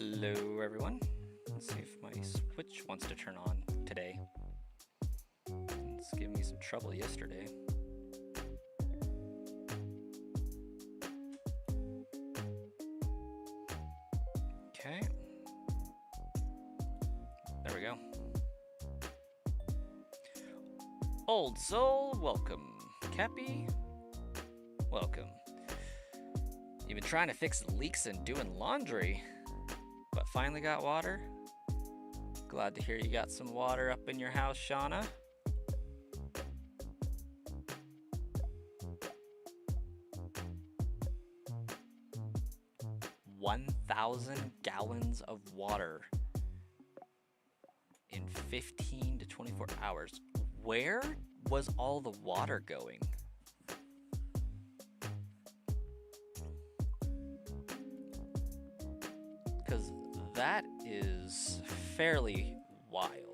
Hello everyone. Let's see if my Switch wants to turn on today. It's giving me some trouble yesterday. Okay. There we go. Old Soul, welcome. Cappy, welcome. You've been trying to fix leaks and doing laundry, but finally got water? Glad to hear you got some water up in your house, Shauna. $1,000 gallons of water in 15 to 24 hours. Where was all the water going? Because that is fairly wild.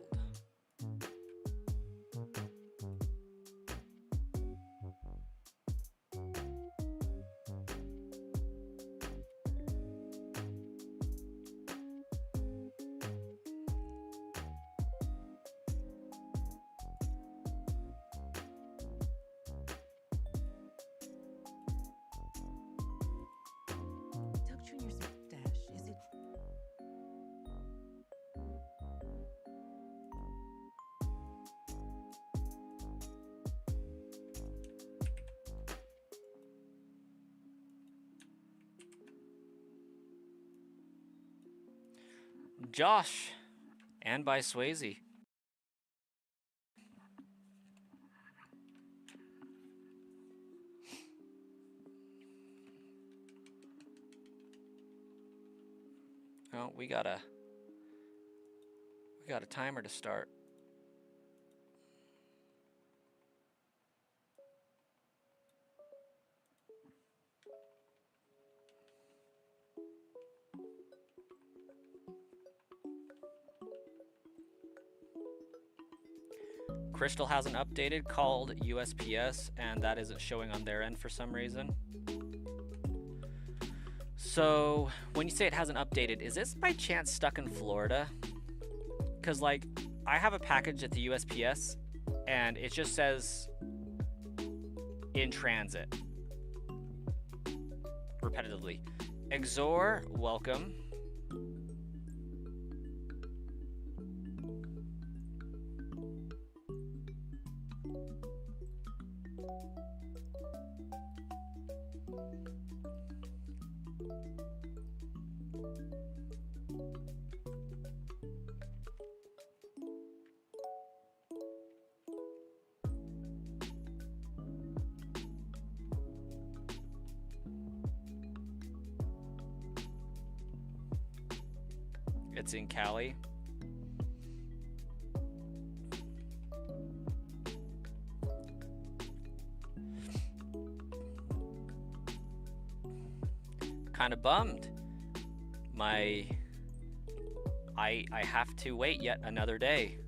Josh, and by Swayze. Oh, we got a timer to start. Crystal hasn't updated, called USPS, and that isn't showing on their end for some reason. So, when you say it hasn't updated, is this by chance stuck in Florida? Because, like, I have a package at the USPS, and it just says in transit. Repetitively. Exor, welcome. It's in Cali. Kind of bummed. I have to wait yet another day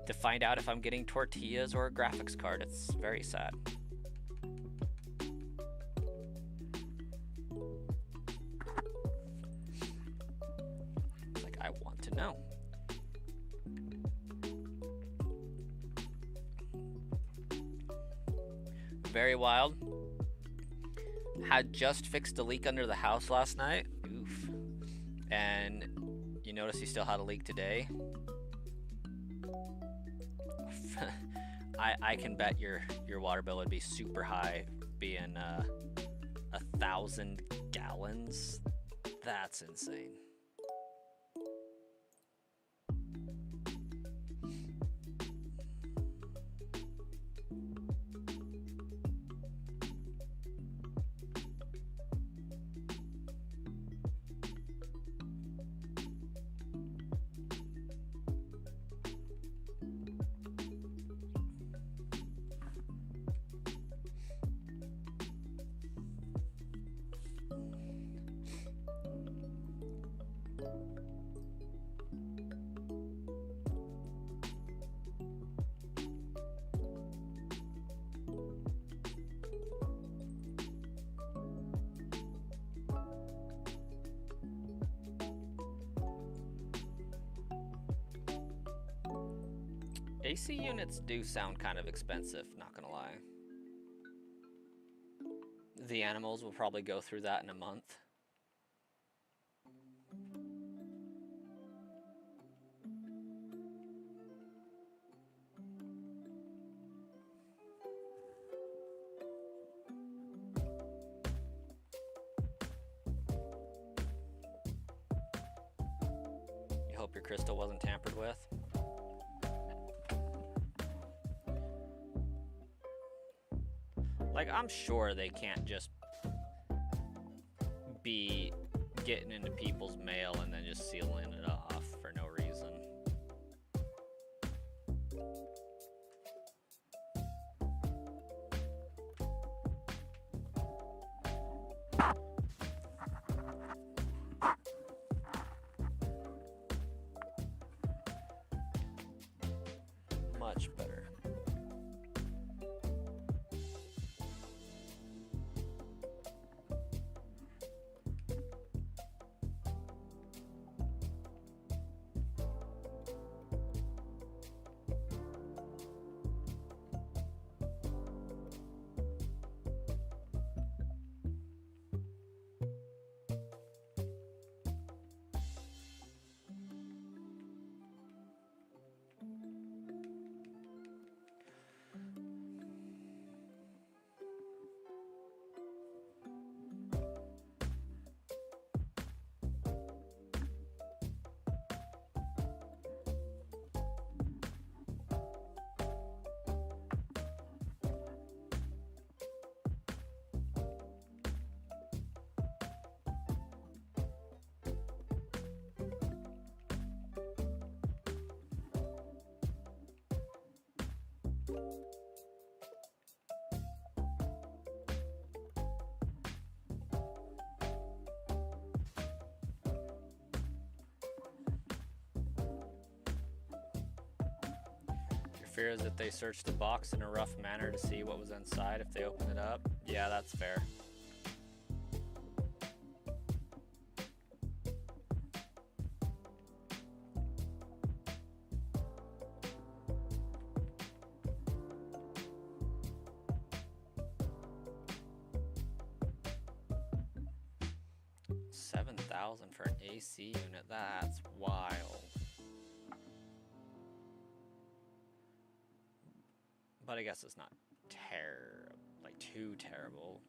to find out if I'm getting tortillas or a graphics card. It's very sad. Like, I want to know. Very wild. Had just fixed a leak under the house last night. Oof. And you notice you still had a leak today. I can bet your water bill would be super high, being 1,000 gallons. That's insane. AC units do sound kind of expensive, not gonna lie. The animals will probably go through that in a month. You hope your crystal wasn't tampered with. Like, I'm sure they can't just be getting into people's mail and then just sealing it off for no reason. Much better. Fear is that they searched the box in a rough manner to see what was inside if they open it up. Yeah, that's fair. $7,000 for an AC unit, that's wild. But I guess it's not too terrible.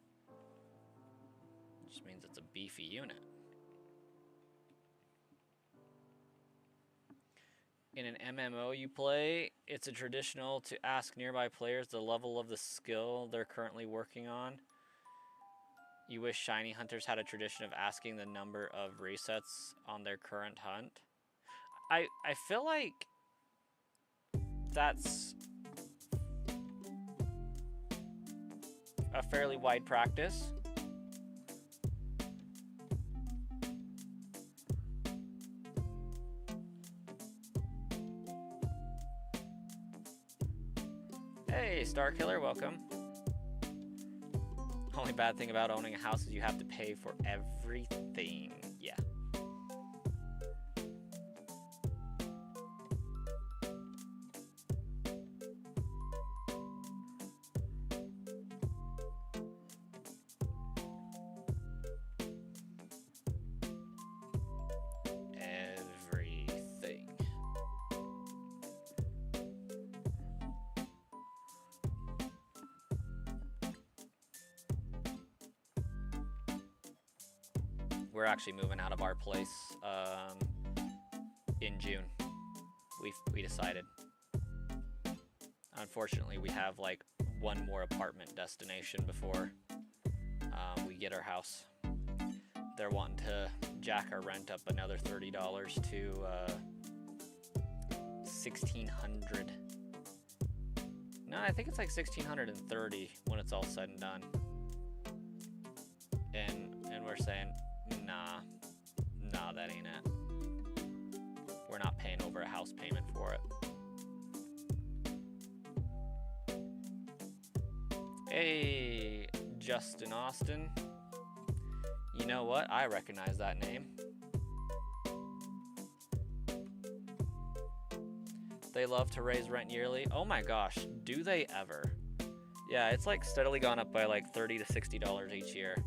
It just means it's a beefy unit. In an MMO you play, it's a traditional to ask nearby players the level of the skill they're currently working on. You wish shiny hunters had a tradition of asking the number of resets on their current hunt. I feel like that's a fairly wide practice. Hey, Star Killer, welcome. Only bad thing about owning a house is you have to pay for everything. Yeah. Everything. We're actually moving out of our place in June. We decided. Unfortunately, we have like one more apartment destination before we get our house. They're wanting to jack our rent up another $30 to $1,600. No, I think it's like $1,630 when it's all said and done. And we're saying, nah, that ain't it. We're not paying over a house payment for it. Hey, Justin Austin. You know what? I recognize that name. They love to raise rent yearly. Oh my gosh, do they ever? Yeah, it's like steadily gone up by like $30 to $60 each year.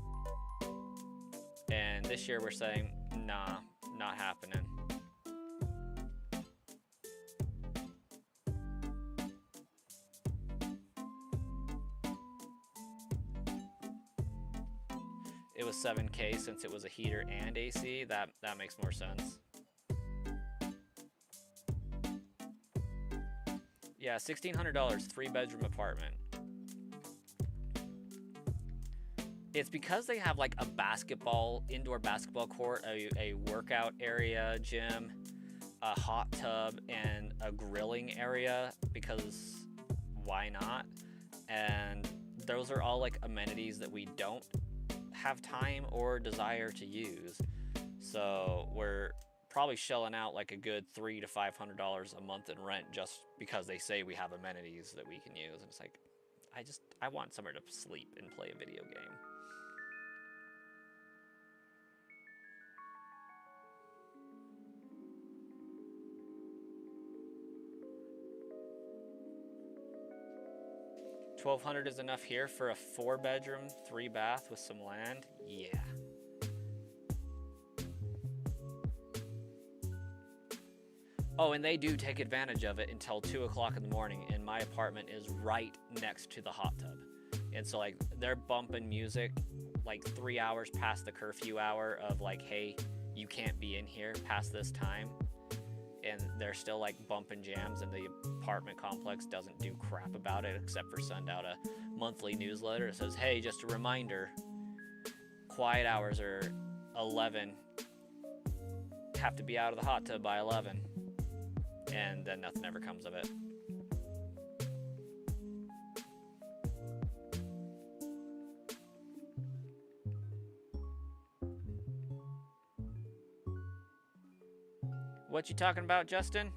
And this year we're saying, nah, not happening. It was $7K since it was a heater and AC. That makes more sense. Yeah, $1,600, 3-bedroom apartment. It's because they have like a indoor basketball court, a workout area, gym, a hot tub, and a grilling area, because why not? And those are all like amenities that we don't have time or desire to use. So we're probably shelling out like a good $300 to $500 a month in rent just because they say we have amenities that we can use. And it's like, I want somewhere to sleep and play a video game. $1,200 is enough here for a 4-bedroom, 3-bath with some land? Yeah. Oh, and they do take advantage of it until 2 o'clock in the morning, and my apartment is right next to the hot tub. And so, like, they're bumping music like 3 hours past the curfew hour of like, hey, you can't be in here past this time. And they're still like bumping jams, and the apartment complex doesn't do crap about it except for send out a monthly newsletter that says, hey, just a reminder, quiet hours are 11, have to be out of the hot tub by 11, and then nothing ever comes of it. What you talking about, Justin?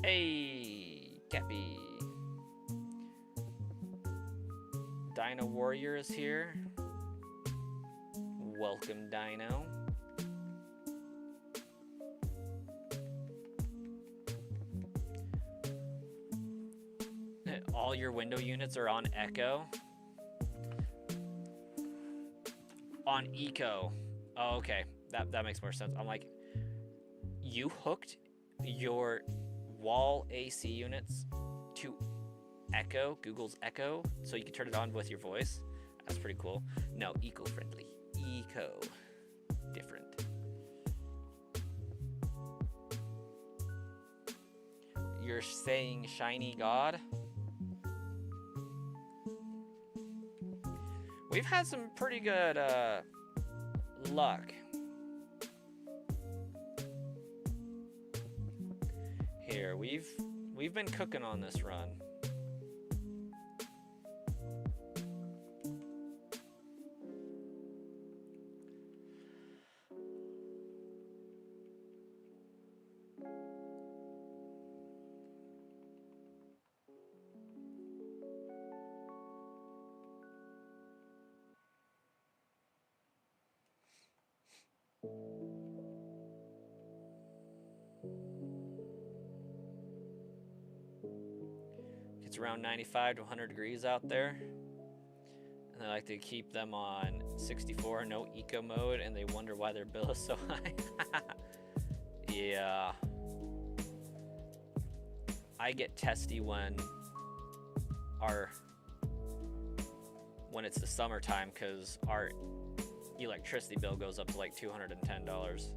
Hey, Cappy. Dino Warrior is here. Welcome, Dino. All your window units are on Echo? On Eco. Oh, okay. That makes more sense. I'm like, you hooked your wall AC units to Echo, Google's Echo, so you can turn it on with your voice? That's pretty cool. No, eco-friendly. Eco. Different. You're saying shiny God? We've had some pretty good luck. Here, we've been cooking on this run. It's around 95 to 100 degrees out there. And I like to keep them on 64, no eco mode, and they wonder why their bill is so high. Yeah. I get testy when it's the summertime, because our electricity bill goes up to like $210.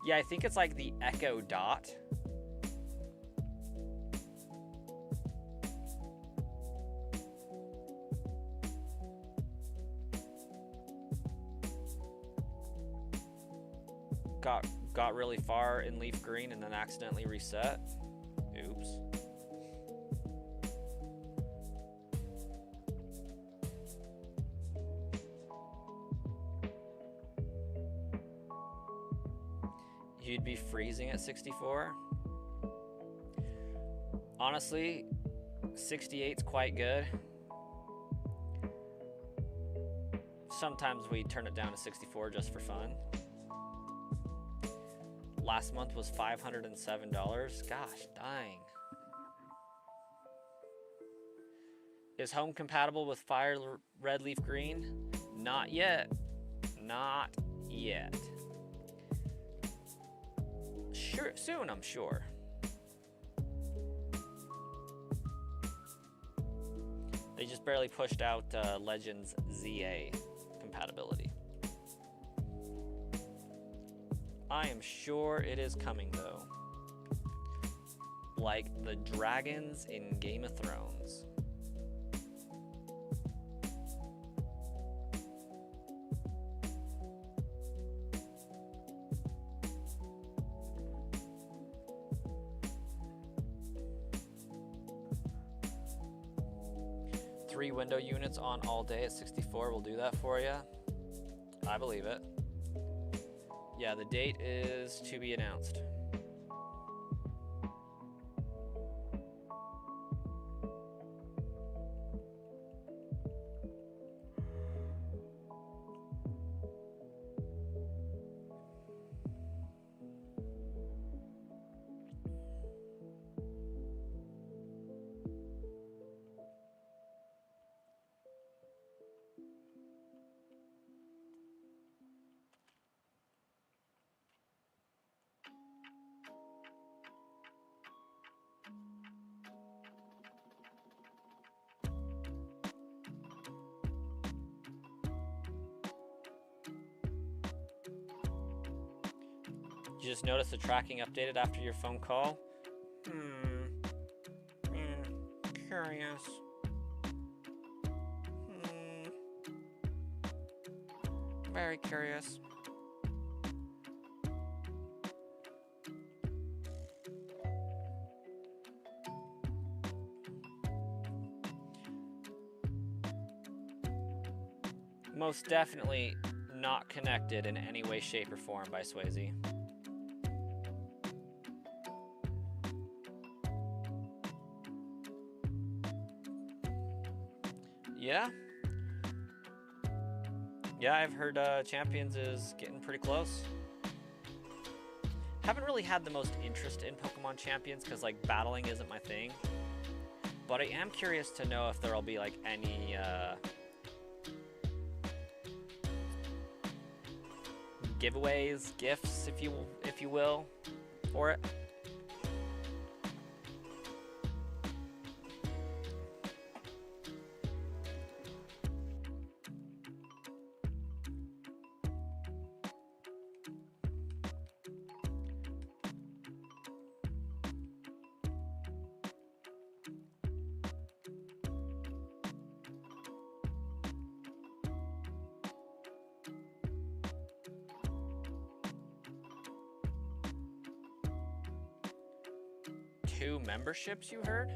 Yeah, I think it's like the Echo Dot. Got really far in leaf green and then accidentally reset. Oops. You'd be freezing at 64? Honestly, 68's quite good. Sometimes we turn it down to 64 just for fun. Last month was $507. Gosh, dang. Is home compatible with Fire Red Leaf Green? Not yet. Not yet. Sure, soon, I'm sure. They just barely pushed out Legends ZA compatibility. I am sure it is coming, though. Like the dragons in Game of Thrones. Three window units on all day at 64 will do that for you. I believe it. Yeah, the date is to be announced. You just noticed the tracking updated after your phone call? Curious. Very curious. Most definitely not connected in any way, shape, or form by Swayze. Yeah. Yeah, I've heard Champions is getting pretty close. Haven't really had the most interest in Pokemon Champions because like battling isn't my thing. But I am curious to know if there'll be like any giveaways, gifts, if you will, for it. Two memberships, you heard?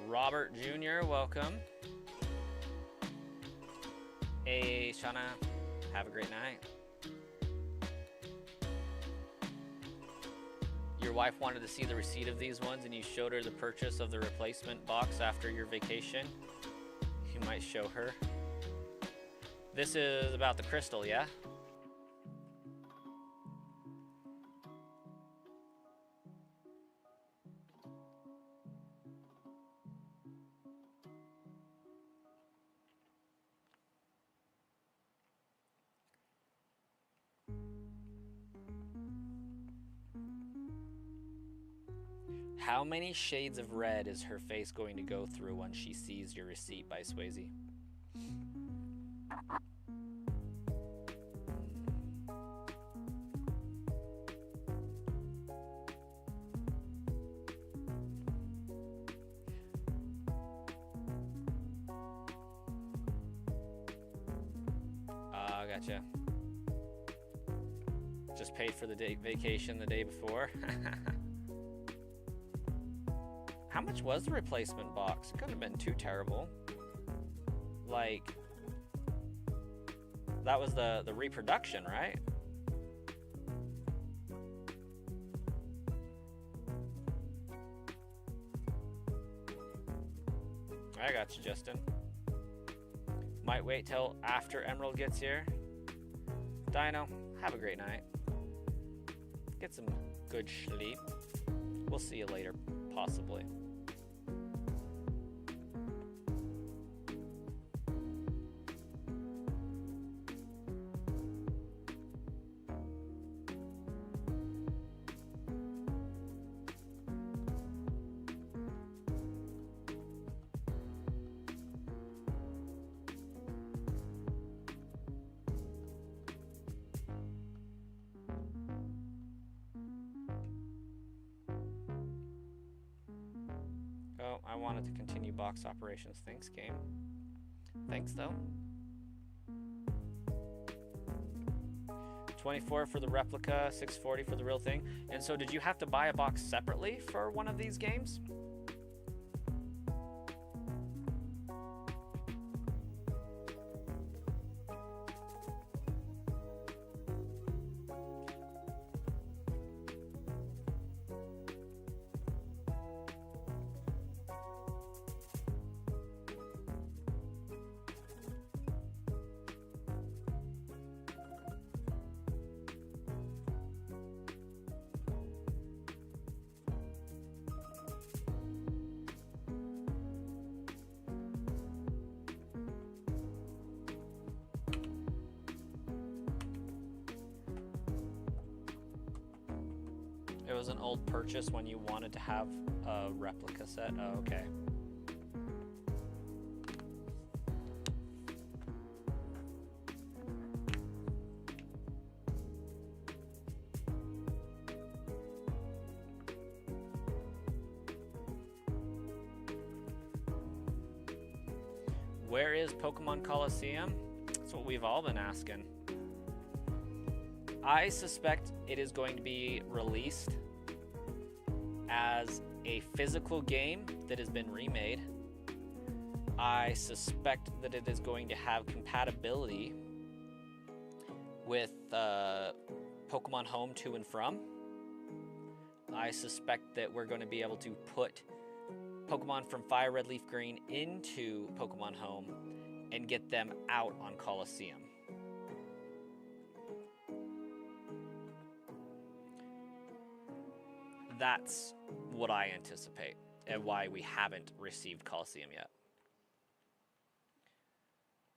Robert Jr., welcome. Hey, Shauna, have a great night. Your wife wanted to see the receipt of these ones and you showed her the purchase of the replacement box after your vacation. You might show her. This is about the crystal, yeah? How many shades of red is her face going to go through when she sees your receipt by Swayze? gotcha. Just paid for the vacation the day before. How much was the replacement box? It couldn't have been too terrible. Like, that was the reproduction, right? I got you, Justin. Might wait till after Emerald gets here. Dino, have a great night. Get some good sleep. We'll see you later, possibly. Oh, I wanted to continue box operations. Thanks, game. Thanks, though. 24 for the replica, 640 for the real thing. And so did you have to buy a box separately for one of these games? It was an old purchase when you wanted to have a replica set. Oh, okay. Where is Pokemon Coliseum? That's what we've all been asking. I suspect it is going to be released as a physical game that has been remade. I suspect that it is going to have compatibility with Pokemon Home to and from. I suspect that we're going to be able to put Pokemon from Fire Red Leaf Green into Pokemon Home and get them out on Coliseum. That's what I anticipate and why we haven't received Coliseum yet.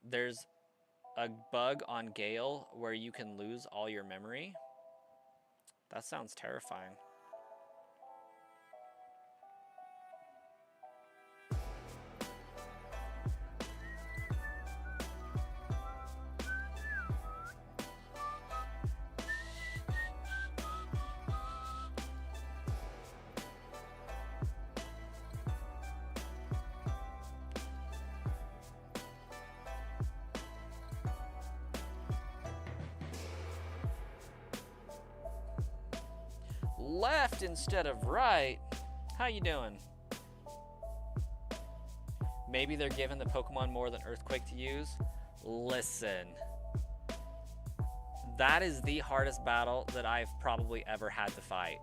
There's a bug on Gale where you can lose all your memory. That sounds terrifying. Left instead of right. How you doing? Maybe they're giving the Pokemon more than Earthquake to use. Listen, that is the hardest battle that I've probably ever had to fight.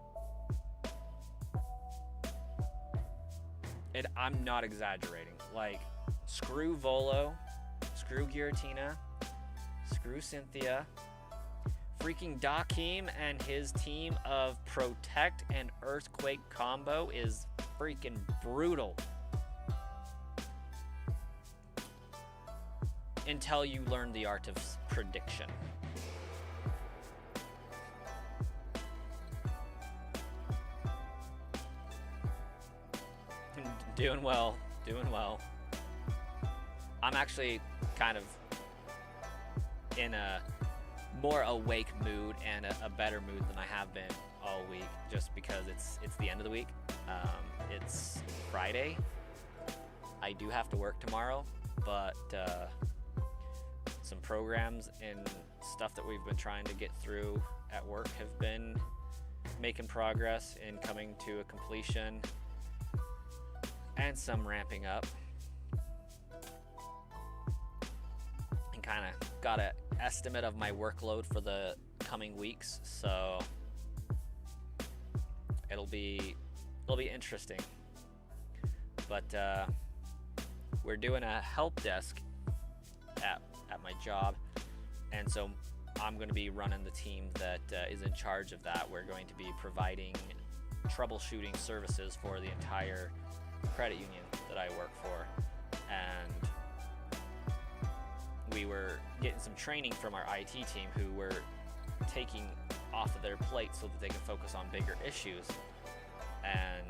And I'm not exaggerating. Like, screw Volo, screw Giratina, screw Cynthia. Freaking Dakeem and his team of Protect and Earthquake combo is freaking brutal. Until you learn the art of prediction. Doing well, doing well. I'm actually kind of in a more awake mood and a better mood than I have been all week, just because it's the end of the week. It's Friday. I do have to work tomorrow, but some programs and stuff that we've been trying to get through at work have been making progress and coming to a completion, and some ramping up. And kind of got an estimate of my workload for the coming weeks, so it'll be interesting. But we're doing a help desk at my job, and so I'm going to be running the team that is in charge of that. We're going to be providing troubleshooting services for the entire credit union that I work for, and we were getting some training from our IT team, who were taking off of their plate so that they can focus on bigger issues. And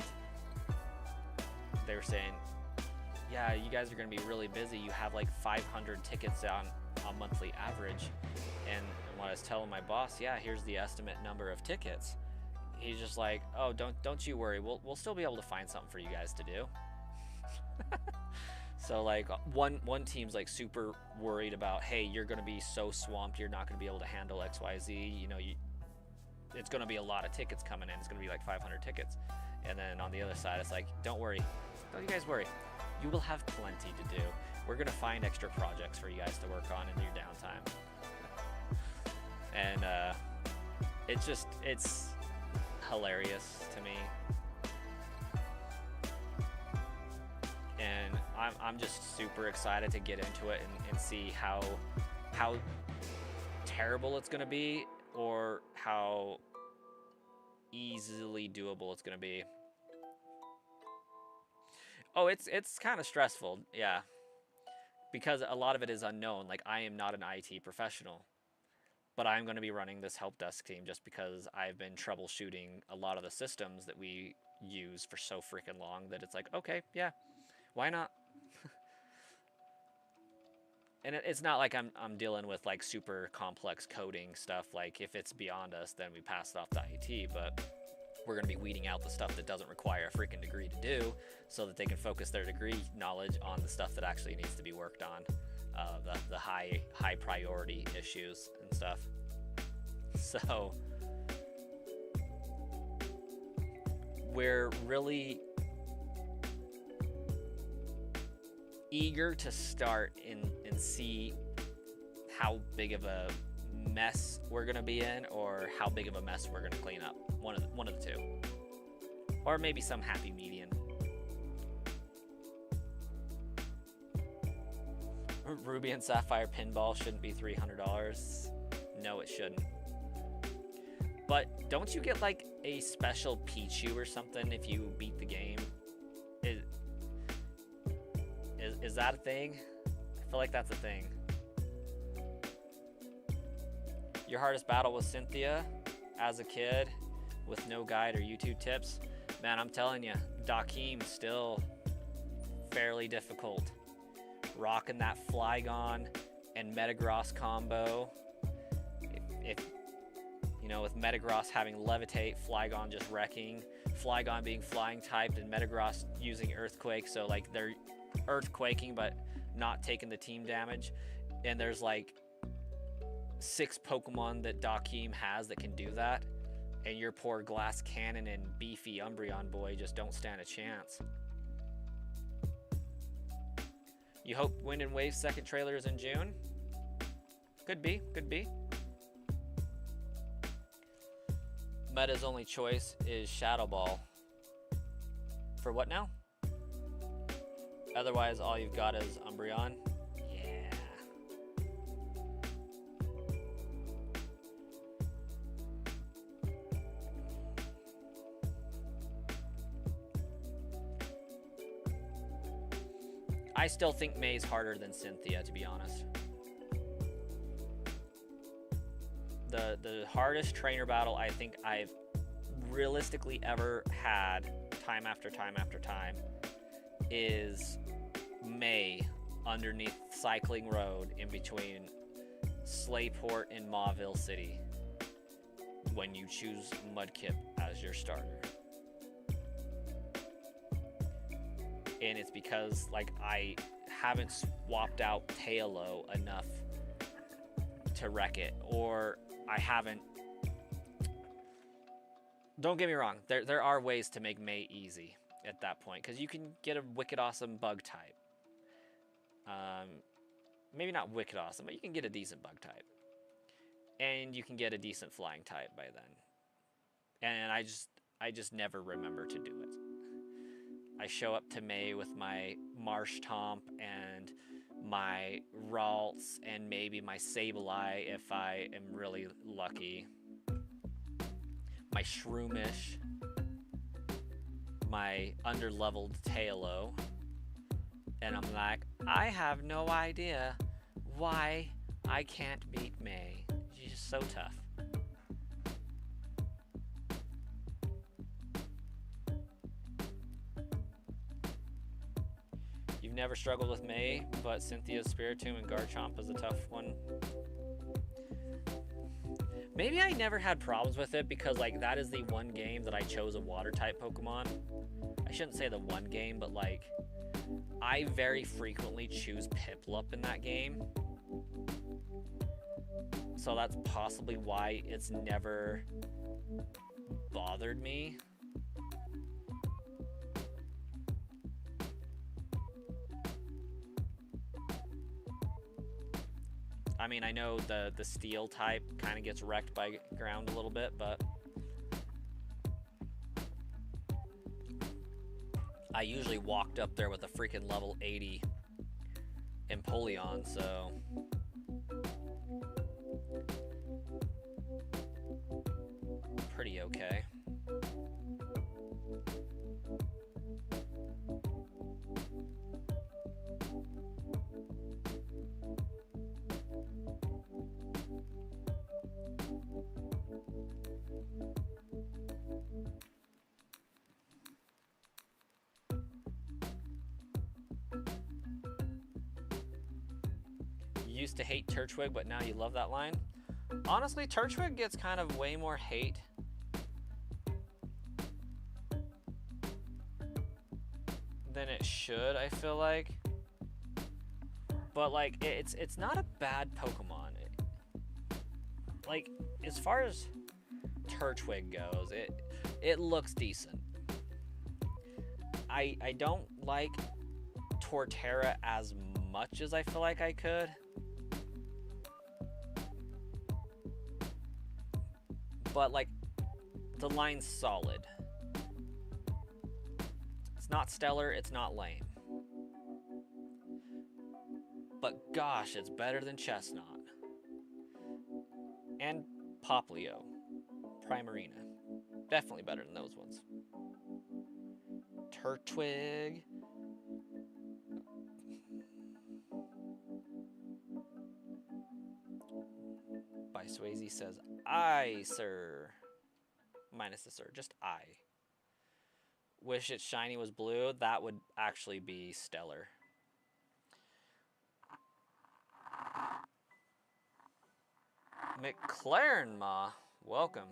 they were saying, yeah, you guys are going to be really busy. You have like 500 tickets on monthly average. And when I was telling my boss, yeah, here's the estimate number of tickets, he's just like, oh, don't you worry, we'll still be able to find something for you guys to do. So like one team's like super worried about, hey, you're going to be so swamped, you're not going to be able to handle XYZ, you know, it's going to be a lot of tickets coming in, it's going to be like 500 tickets. And then on the other side, it's like, don't worry, don't you guys worry, you will have plenty to do. We're going to find extra projects for you guys to work on in your downtime. And it's hilarious to me. And I'm just super excited to get into it and see how terrible it's going to be, or how easily doable it's going to be. Oh, it's kind of stressful, yeah, because a lot of it is unknown. Like, I am not an IT professional, but I'm going to be running this help desk team just because I've been troubleshooting a lot of the systems that we use for so freaking long that it's like, okay, yeah, why not? And it's not like I'm dealing with like super complex coding stuff. Like, if it's beyond us, then we pass it off to IT, but we're going to be weeding out the stuff that doesn't require a freaking degree to do, so that they can focus their degree knowledge on the stuff that actually needs to be worked on, the high priority issues and stuff. So we're really eager to start and see how big of a mess we're gonna be in, or how big of a mess we're gonna clean up. One of the two, or maybe some happy median. Ruby and Sapphire pinball shouldn't be $300. No, it shouldn't. But don't you get like a special Pichu or something if you beat the game? Is that a thing? I feel like that's a thing. Your hardest battle was Cynthia as a kid with no guide or YouTube tips? Man, I'm telling you, Dakeem still fairly difficult. Rocking that Flygon and Metagross combo. If you know, with Metagross having Levitate, Flygon just wrecking, Flygon being flying typed, and Metagross using Earthquake, so like they're earthquaking but not taking the team damage. And there's like 6 Pokemon that Dakeem has that can do that, and your poor Glass Cannon and beefy Umbreon boy just don't stand a chance. You hope Wind and Wave's second trailer is in June? Could be, could be. Meta's only choice is Shadow Ball. For what now? Otherwise, all you've got is Umbreon. Yeah. I still think May's harder than Cynthia, to be honest. The hardest trainer battle I think I've realistically ever had, time after time after time, is May underneath Cycling Road in between Slayport and Mauville City, when you choose Mudkip as your starter. And it's because like I haven't swapped out Tailo enough to wreck it, or I haven't. Don't get me wrong, there are ways to make May easy at that point, because you can get a wicked awesome bug type. Maybe not wicked awesome, but you can get a decent bug type. And you can get a decent flying type by then. And I just never remember to do it. I show up to May with my Marsh Tomp and my Ralts and maybe my Sableye if I am really lucky. My Shroomish. My underleveled Tailo. And I'm like, I have no idea why I can't beat May. She's just so tough. You've never struggled with May, but Cynthia's Spiritomb and Garchomp is a tough one. Maybe I never had problems with it because like that is the one game that I chose a water type Pokemon. I shouldn't say the one game, but like I very frequently choose Piplup in that game. So that's possibly why it's never bothered me. I mean, I know the steel type kind of gets wrecked by ground a little bit, but I usually walked up there with a freaking level 80 Empoleon, so pretty okay. You used to hate Turtwig, but now you love that line. Honestly, Turtwig gets kind of way more hate than it should, I feel like. But like it's not a bad Pokemon. Like as far as Turtwig goes, it looks decent. I don't like Torterra as much as I feel like I could. But like the line's solid. It's not stellar, it's not lame. But gosh, it's better than Chestnut. And Poplio. Primarina. Definitely better than those ones. Turtwig. By Swayze says, I, sir. Minus the sir, just I. Wish its shiny was blue. That would actually be stellar. McLaren Ma, welcome.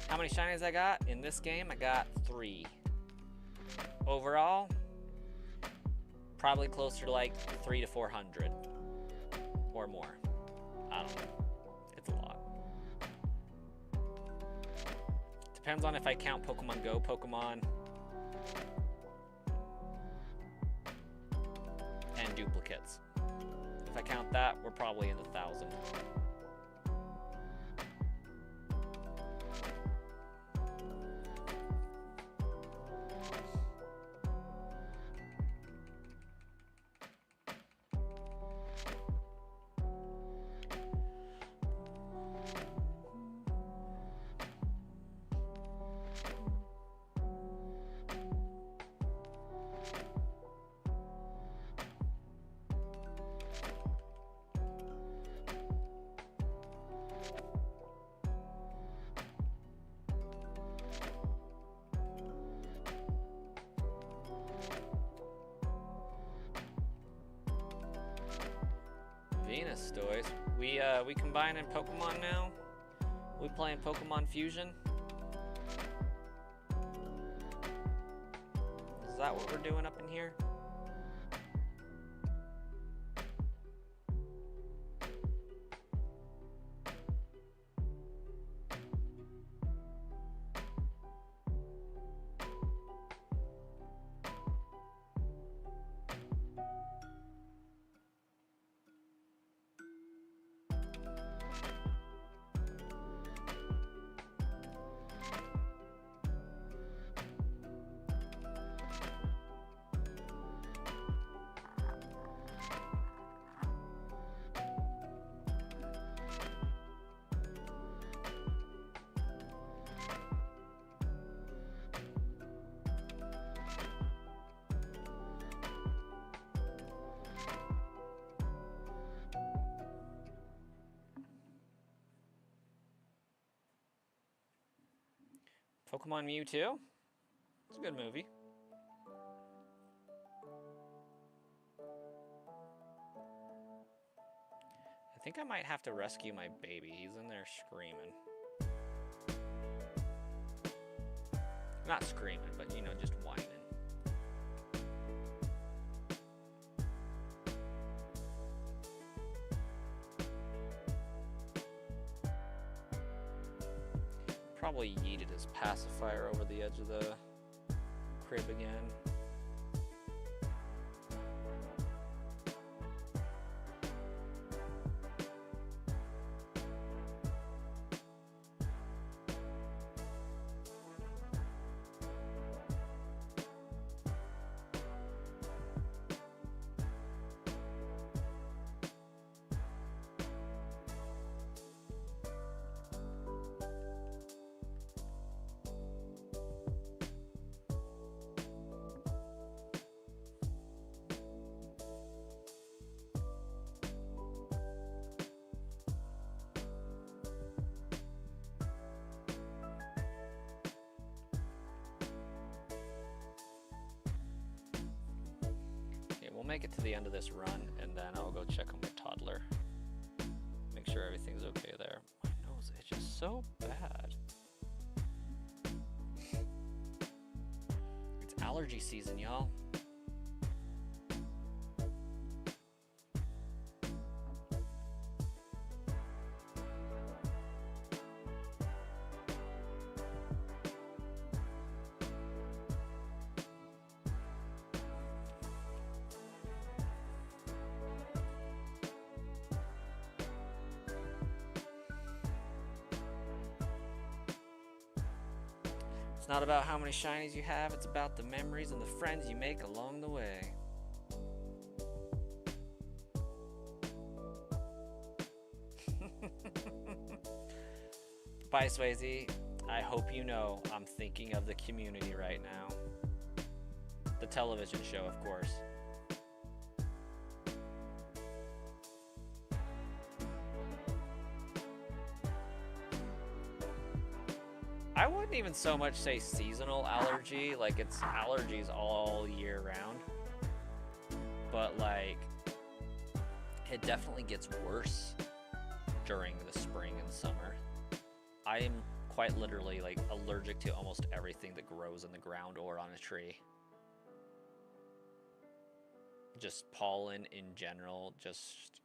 How many shinies I got? In this game, I got 3. Overall, probably closer to like 300 to 400 or more. I don't know. It's a lot. Depends on if I count Pokemon Go Pokemon and duplicates. If I count that, we're probably in the 1,000. Venus toys. We combine in Pokemon now. We playing Pokemon Fusion? Is that what we're doing up in here? Pokemon Mewtwo? It's a good movie. I think I might have to rescue my baby. He's in there screaming. Not screaming, but you know, just whining. Probably yeeted his pacifier over the edge of the crib again. We'll make it to the end of this run, and then I'll go check on my toddler. Make sure everything's okay there. My nose itches so bad. It's allergy season, y'all. It's not about how many shinies you have, it's about the memories and the friends you make along the way. Bye, Swayze. I hope you know I'm thinking of the community right now. The television show, of course. I wouldn't even so much say seasonal allergy, like it's allergies all year round. But like, it definitely gets worse during the spring and summer. I am quite literally like allergic to almost everything that grows in the ground or on a tree. Just pollen in general, just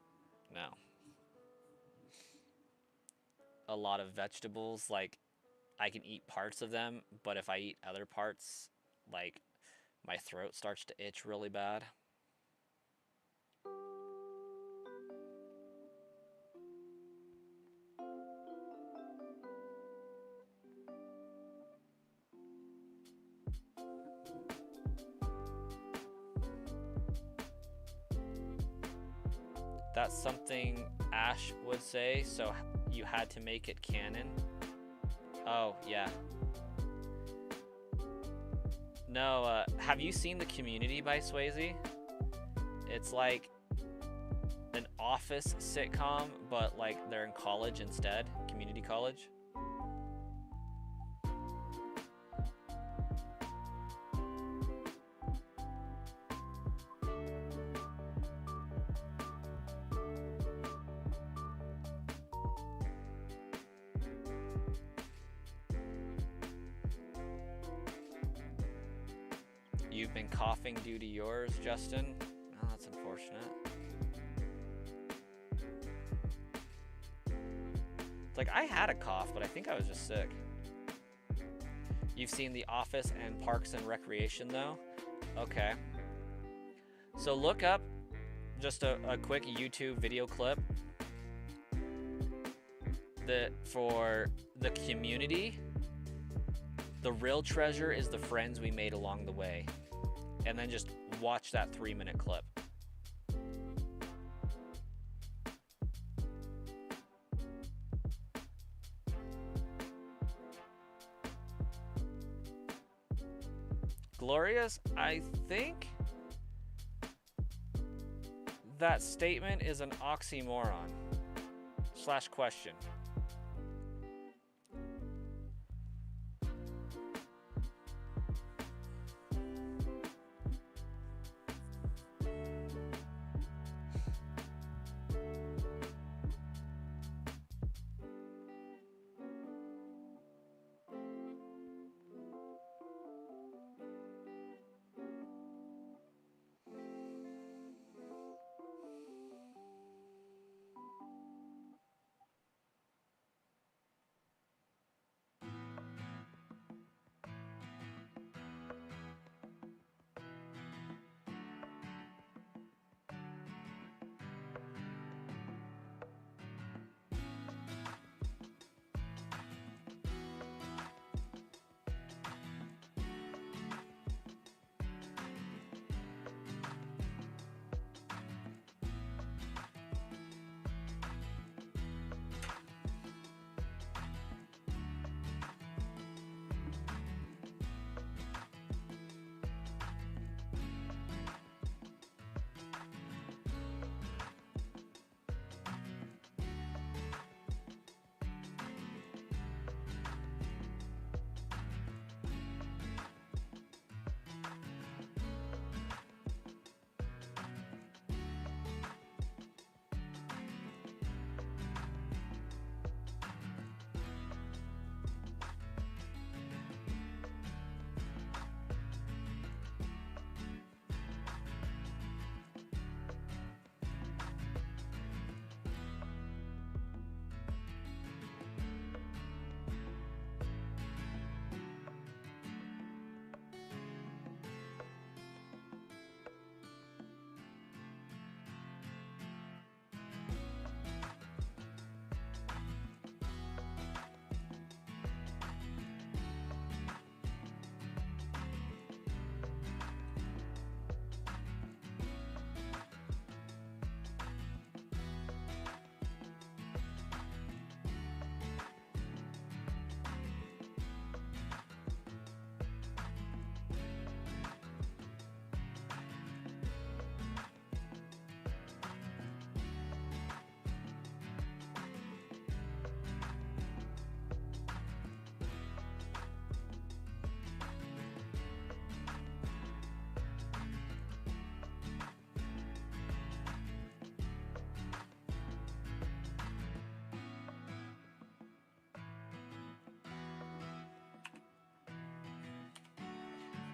no. A lot of vegetables, like I can eat parts of them, but if I eat other parts, like my throat starts to itch really bad. That's something Ash would say, so you had to make it canon. Oh, yeah. No, have you seen The Community by Swayze? It's like an office sitcom, but like they're in college instead, community college. You've been coughing due to yours, Justin? Oh, that's unfortunate. Like, I had a cough, but I think I was just sick. You've seen The Office and Parks and Recreation, though? Okay. So look up just a quick YouTube video clip for the community. The real treasure is the friends we made along the way. And then just watch that 3-minute clip. Glorious, I think that statement is an oxymoron / question.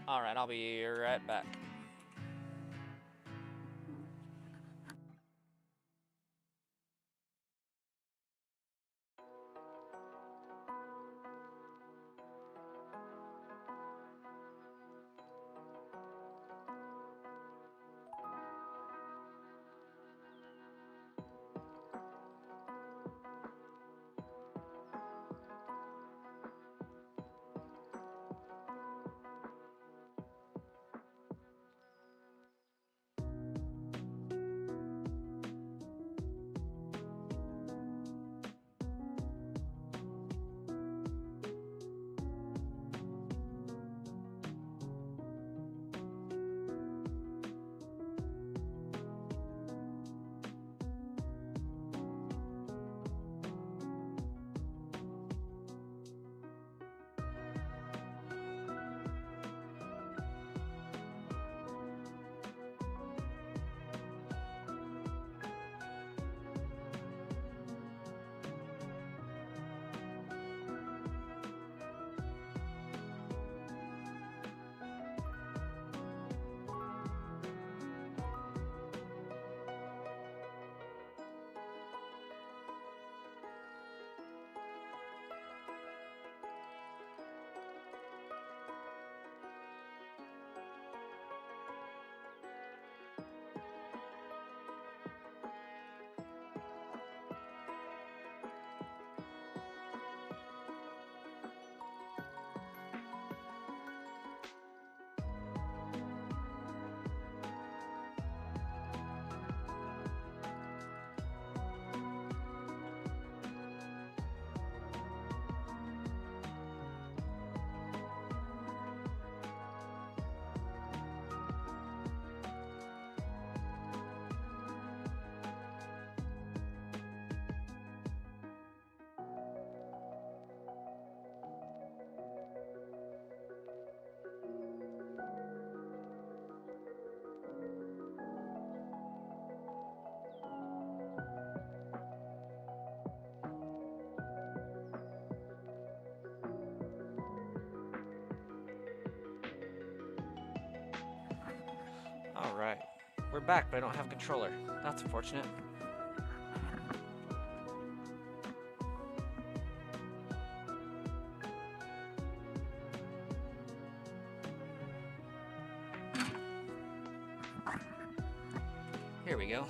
All right, I'll be right back. back, but I don't have a controller. That's unfortunate. Here we go.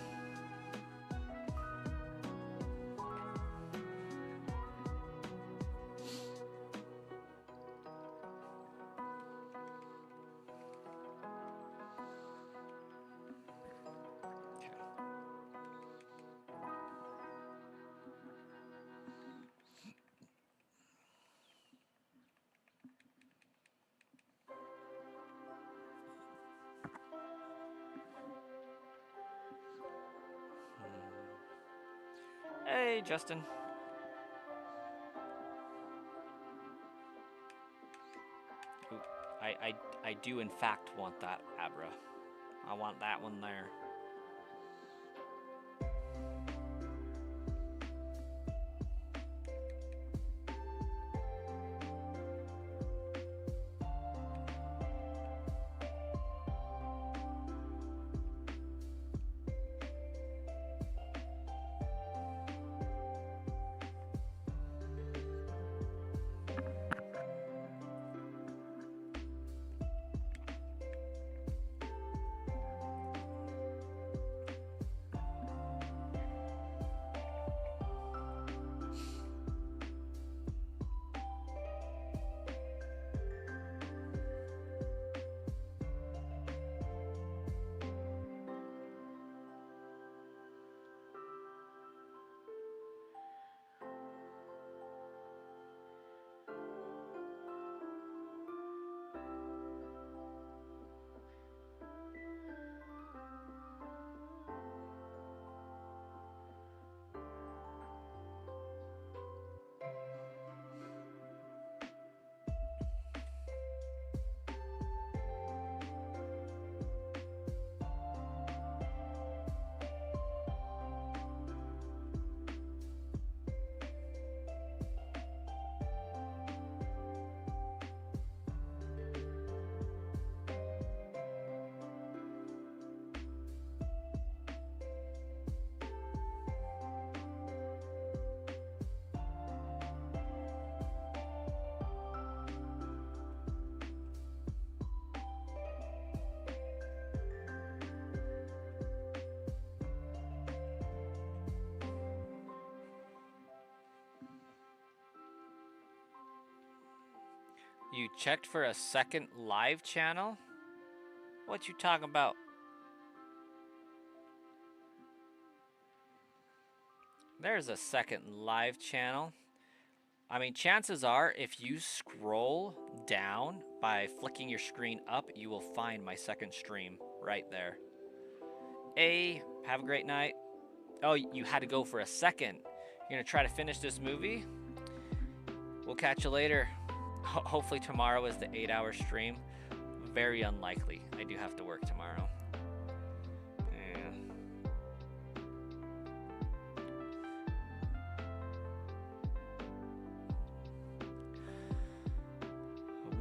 Hey, Justin. Ooh, I do in fact want that Abra. I want that one there. You checked for a second live channel? What you talking about? There's a second live channel. I mean, chances are, if you scroll down by flicking your screen up, you will find my second stream right there. A, have a great night. Oh, you had to go for a second. You're gonna try to finish this movie? We'll catch you later. Hopefully tomorrow is the 8-hour stream. Very unlikely. I do have to work tomorrow.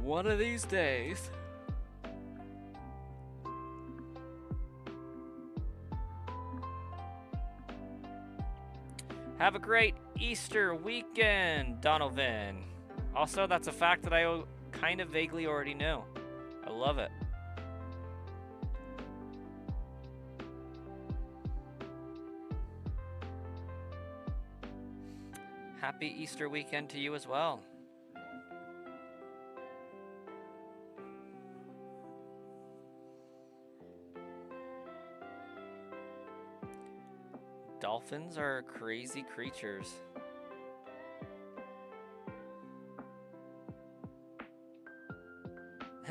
One of these days. Have a great Easter weekend, Donovan. Also, that's a fact that I kind of vaguely already knew. I love it. Happy Easter weekend to you as well. Dolphins are crazy creatures.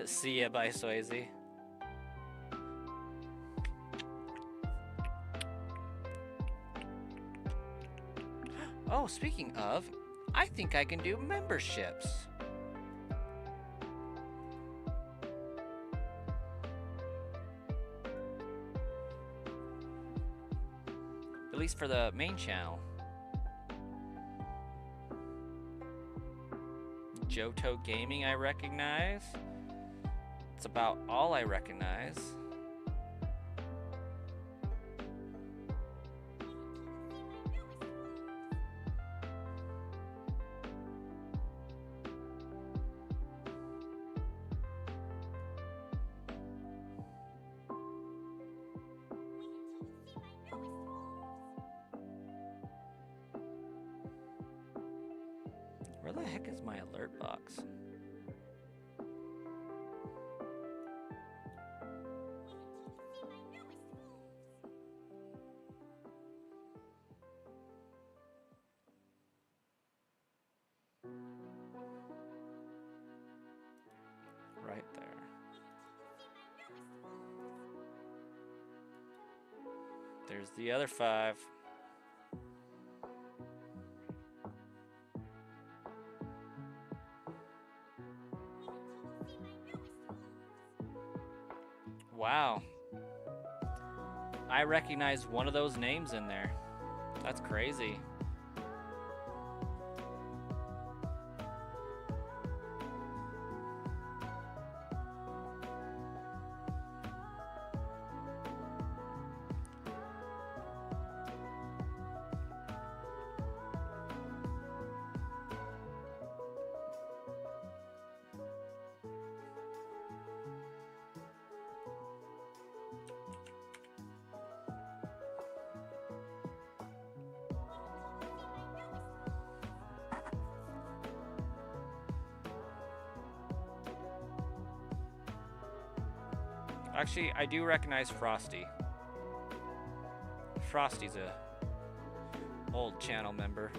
See ya, bye, Swayze. Oh, speaking of, I think I can do memberships. At least for the main channel. Johto Gaming I recognize. It's about all I recognize. Where the heck is my alert box? Right there. There's the other 5. Wow. I recognize one of those names in there. That's crazy. Actually, I do recognize Frosty. Frosty's a old channel member.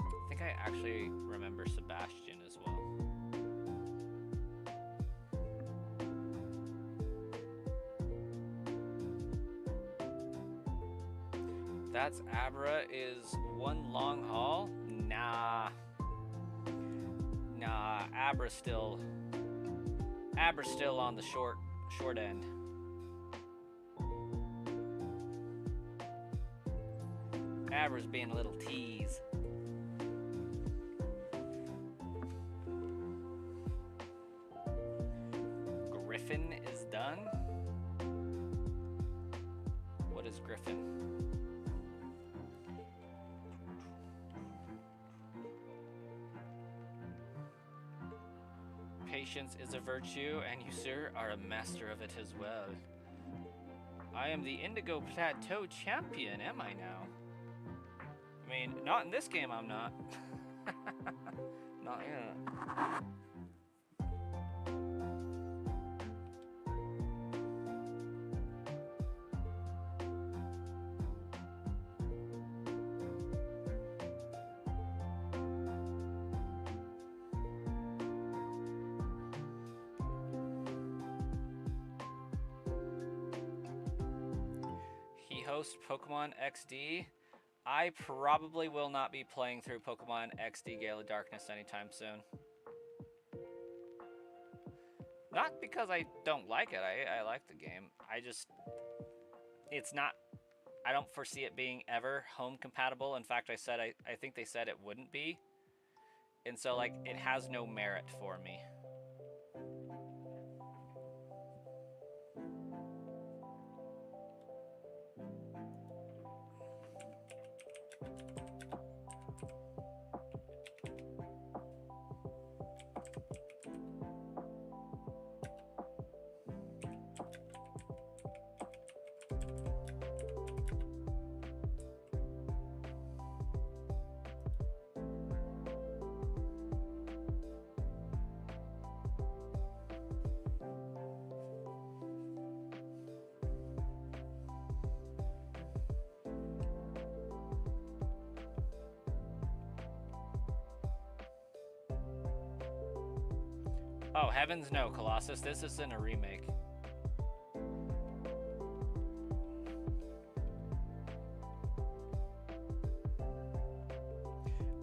I think I actually remember Sebastian as well. That's Abra is one long haul? Nah. Nah, Abra's still on the short end. Abra's being a little tease. Griffin is done? What is Griffin? Patience is a virtue, and you, sir, are a master of it as well. I am the Indigo Plateau champion, am I now? I mean, not in this game, I'm not. Not yet. host Pokemon XD. I probably will not be playing through Pokemon XD Gale of Darkness anytime soon. Not because I don't like it. I like the game. It's not, I don't foresee it being ever home compatible. In fact, I think they said it wouldn't be. And so, like, it has no merit for me. Oh, heavens no, Colossus. This isn't a remake.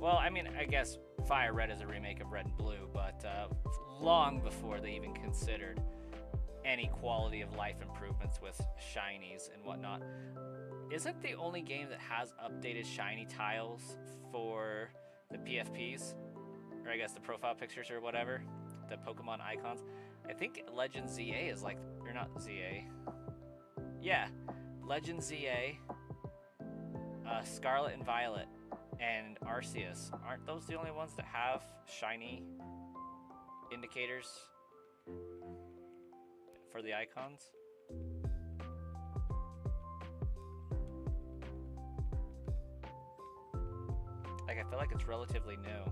Well, I mean, I guess Fire Red is a remake of Red and Blue, but long before they even considered any quality of life improvements with shinies and whatnot. Isn't the only game that has updated shiny tiles for the PFPs, or I guess the profile pictures or whatever, the Pokemon icons? I think Legend ZA is like, or not ZA. Yeah, Legend ZA, Scarlet and Violet, and Arceus. Aren't those the only ones that have shiny indicators for the icons? Like, I feel like it's relatively new.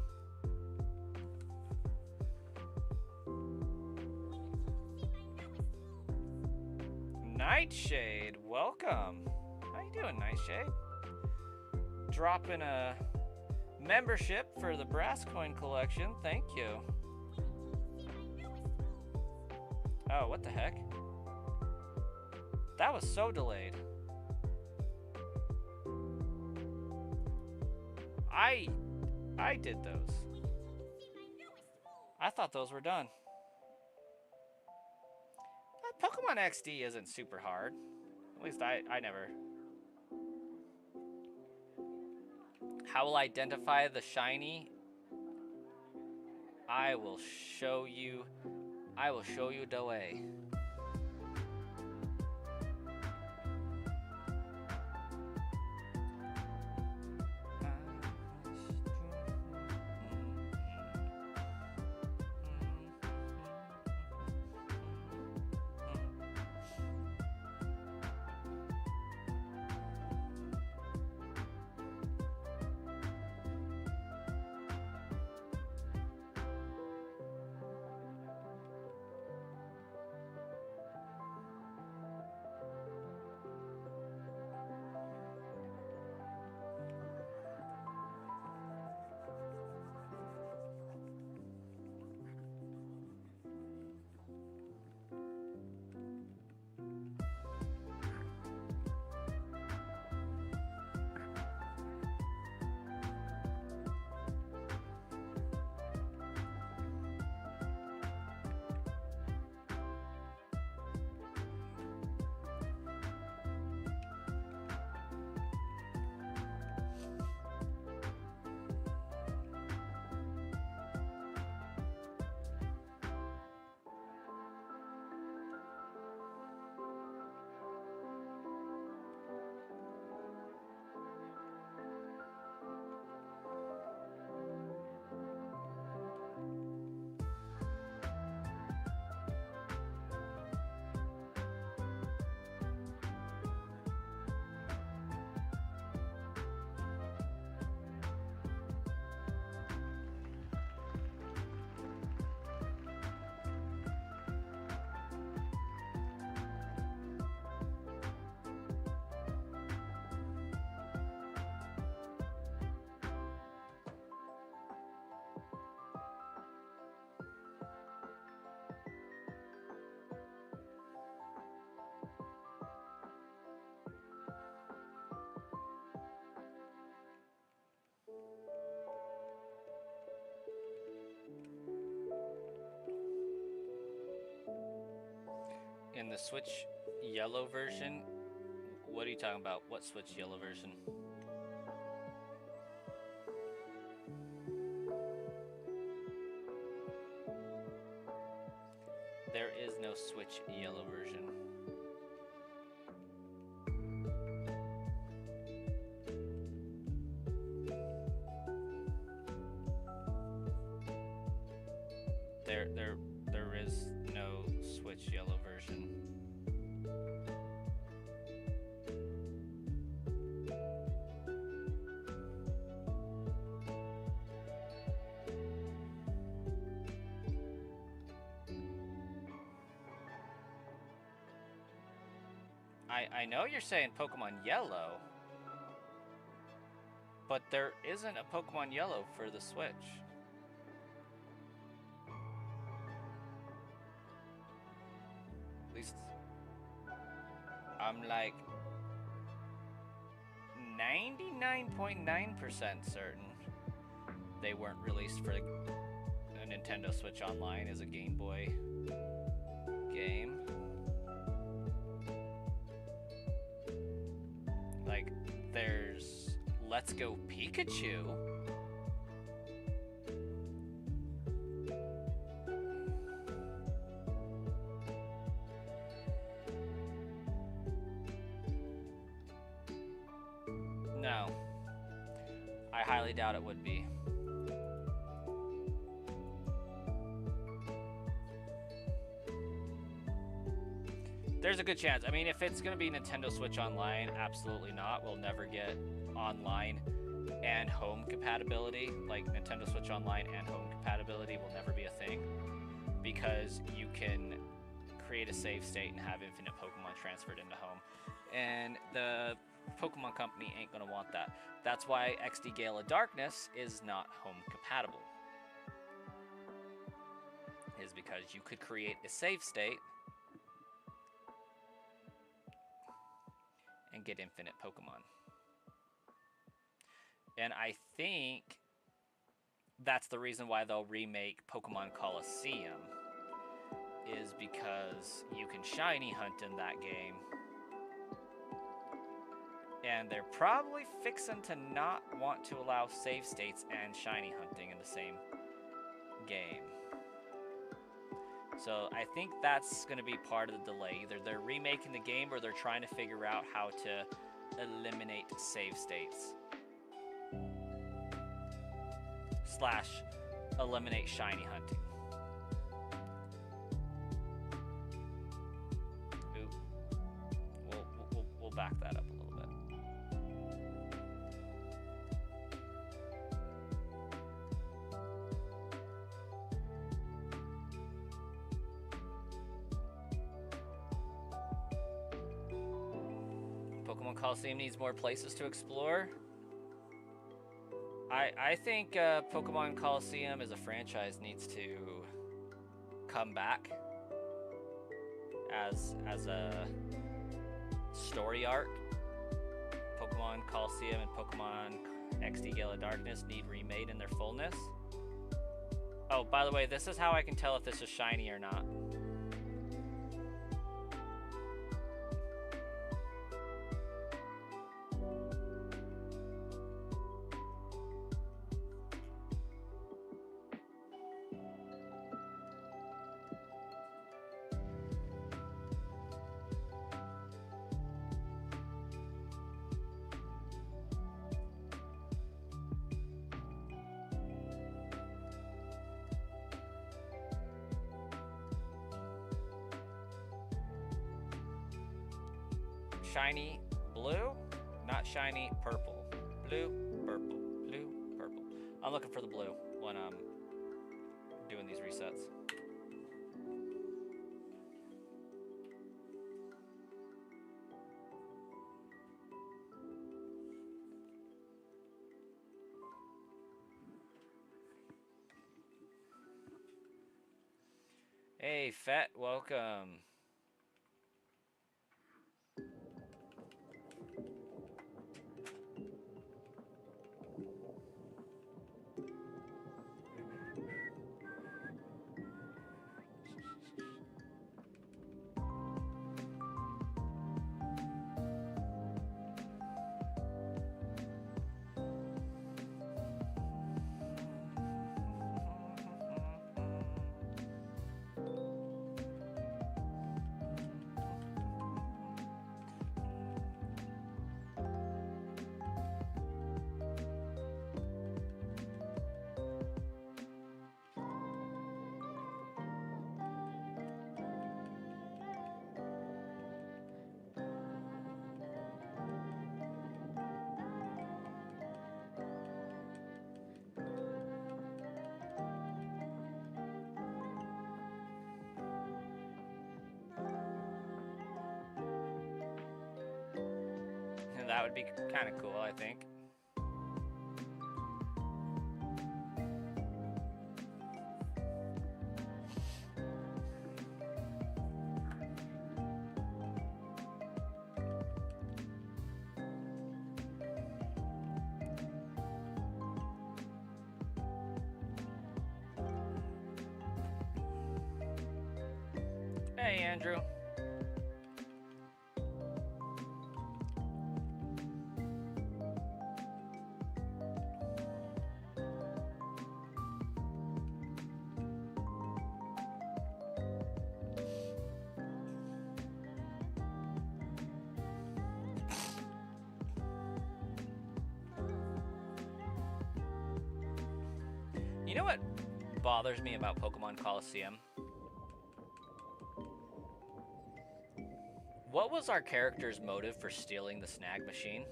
Nightshade, welcome. How you doing, Nightshade? Dropping a membership for the Brass Coin collection. Thank you. Oh, what the heck? That was so delayed. I did those. I thought those were done. Pokemon XD isn't super hard. At least I never. How will I identify the shiny? I will show you the way. In the Switch Yellow version, what are you talking about? What Switch Yellow version? There is no Switch Yellow version. There is no Switch Yellow version. I know you're saying Pokemon Yellow, but there isn't a Pokemon Yellow for the Switch. At least I'm like 99.9% certain they weren't released for a Nintendo Switch Online as a Game Boy game. Like, there's Let's Go Pikachu. No. I highly doubt it would be. There's a good chance. I mean, if it's going to be Nintendo Switch Online, absolutely not. We'll never get online and home compatibility. Like, Nintendo Switch Online and home compatibility will never be a thing, because you can create a save state and have infinite Pokemon transferred into home. And the Pokemon Company ain't going to want that. That's why XD Gale of Darkness is not home compatible. Is because you could create a save state and get infinite Pokemon. And I think that's the reason why they'll remake Pokemon Coliseum, is because you can shiny hunt in that game. And they're probably fixing to not want to allow save states and shiny hunting in the same game. So I think that's going to be part of the delay. Either they're remaking the game or they're trying to figure out how to eliminate save states. / eliminate shiny hunting. Ooh. We'll back that up a little bit. Pokemon Coliseum needs more places to explore. I think Pokemon Coliseum as a franchise needs to come back as a story arc. Pokemon Coliseum and Pokemon XD Gale of Darkness need remade in their fullness. Oh, by the way, this is how I can tell if this is shiny or not. Shiny blue, not shiny purple. Blue, purple, blue, purple. I'm looking for the blue when I'm doing these resets. Hey, Fett, welcome. That would be kind of cool, I think. Hey, Andrew. You know what bothers me about Pokemon Coliseum? What was our character's motive for stealing the snag machine?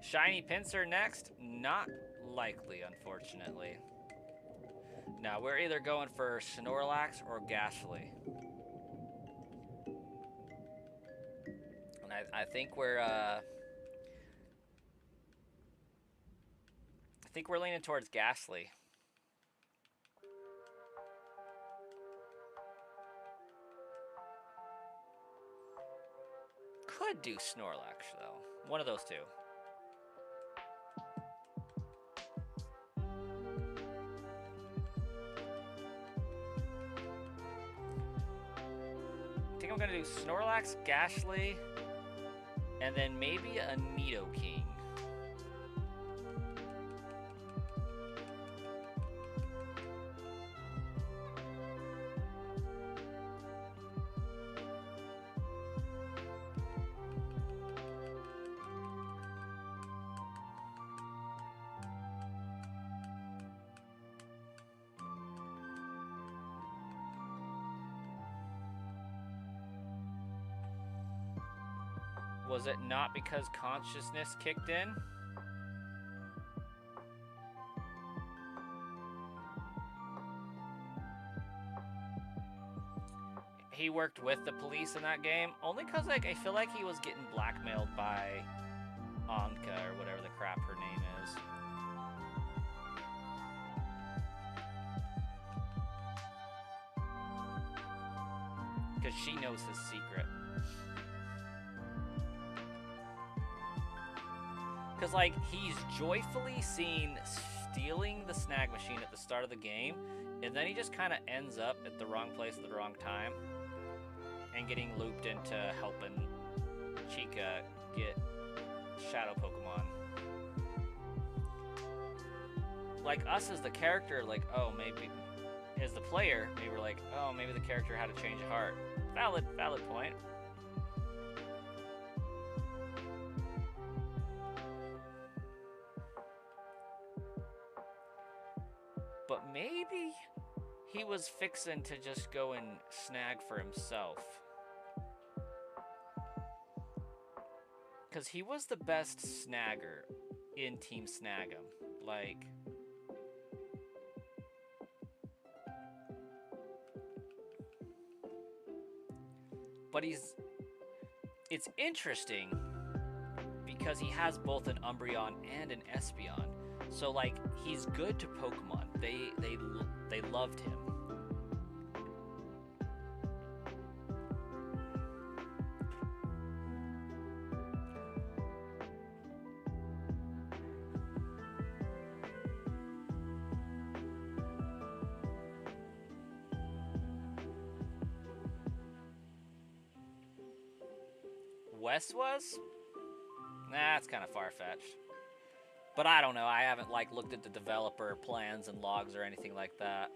Shiny Pinsir next? Not likely, unfortunately. Now, we're either going for Snorlax or Ghastly. And I think we're, I think we're leaning towards Ghastly. Could do Snorlax, though. One of those two. I think I'm gonna do Snorlax, Ghastly, and then maybe a Nidoking. Was it not because consciousness kicked in? He worked with the police in that game, only because like I feel like he was getting blackmailed by Anka or whatever the crap her name is. Because she knows his secret. Because, like, he's joyfully seen stealing the snag machine at the start of the game, and then he just kind of ends up at the wrong place at the wrong time, and getting looped into helping Chica get Shadow Pokemon. Like, us as the character, like, oh, maybe, as the player, maybe we're like, oh, maybe the character had a change of heart. Valid point. But maybe he was fixing to just go and snag for himself. Because he was the best snagger in Team Snag'em. Like, but it's interesting because he has both an Umbreon and an Espeon. So, like, he's good to Pokemon. They loved him. Wes was? Nah, it's kind of far-fetched. But I don't know, I haven't, like, looked at the developer plans and logs or anything like that.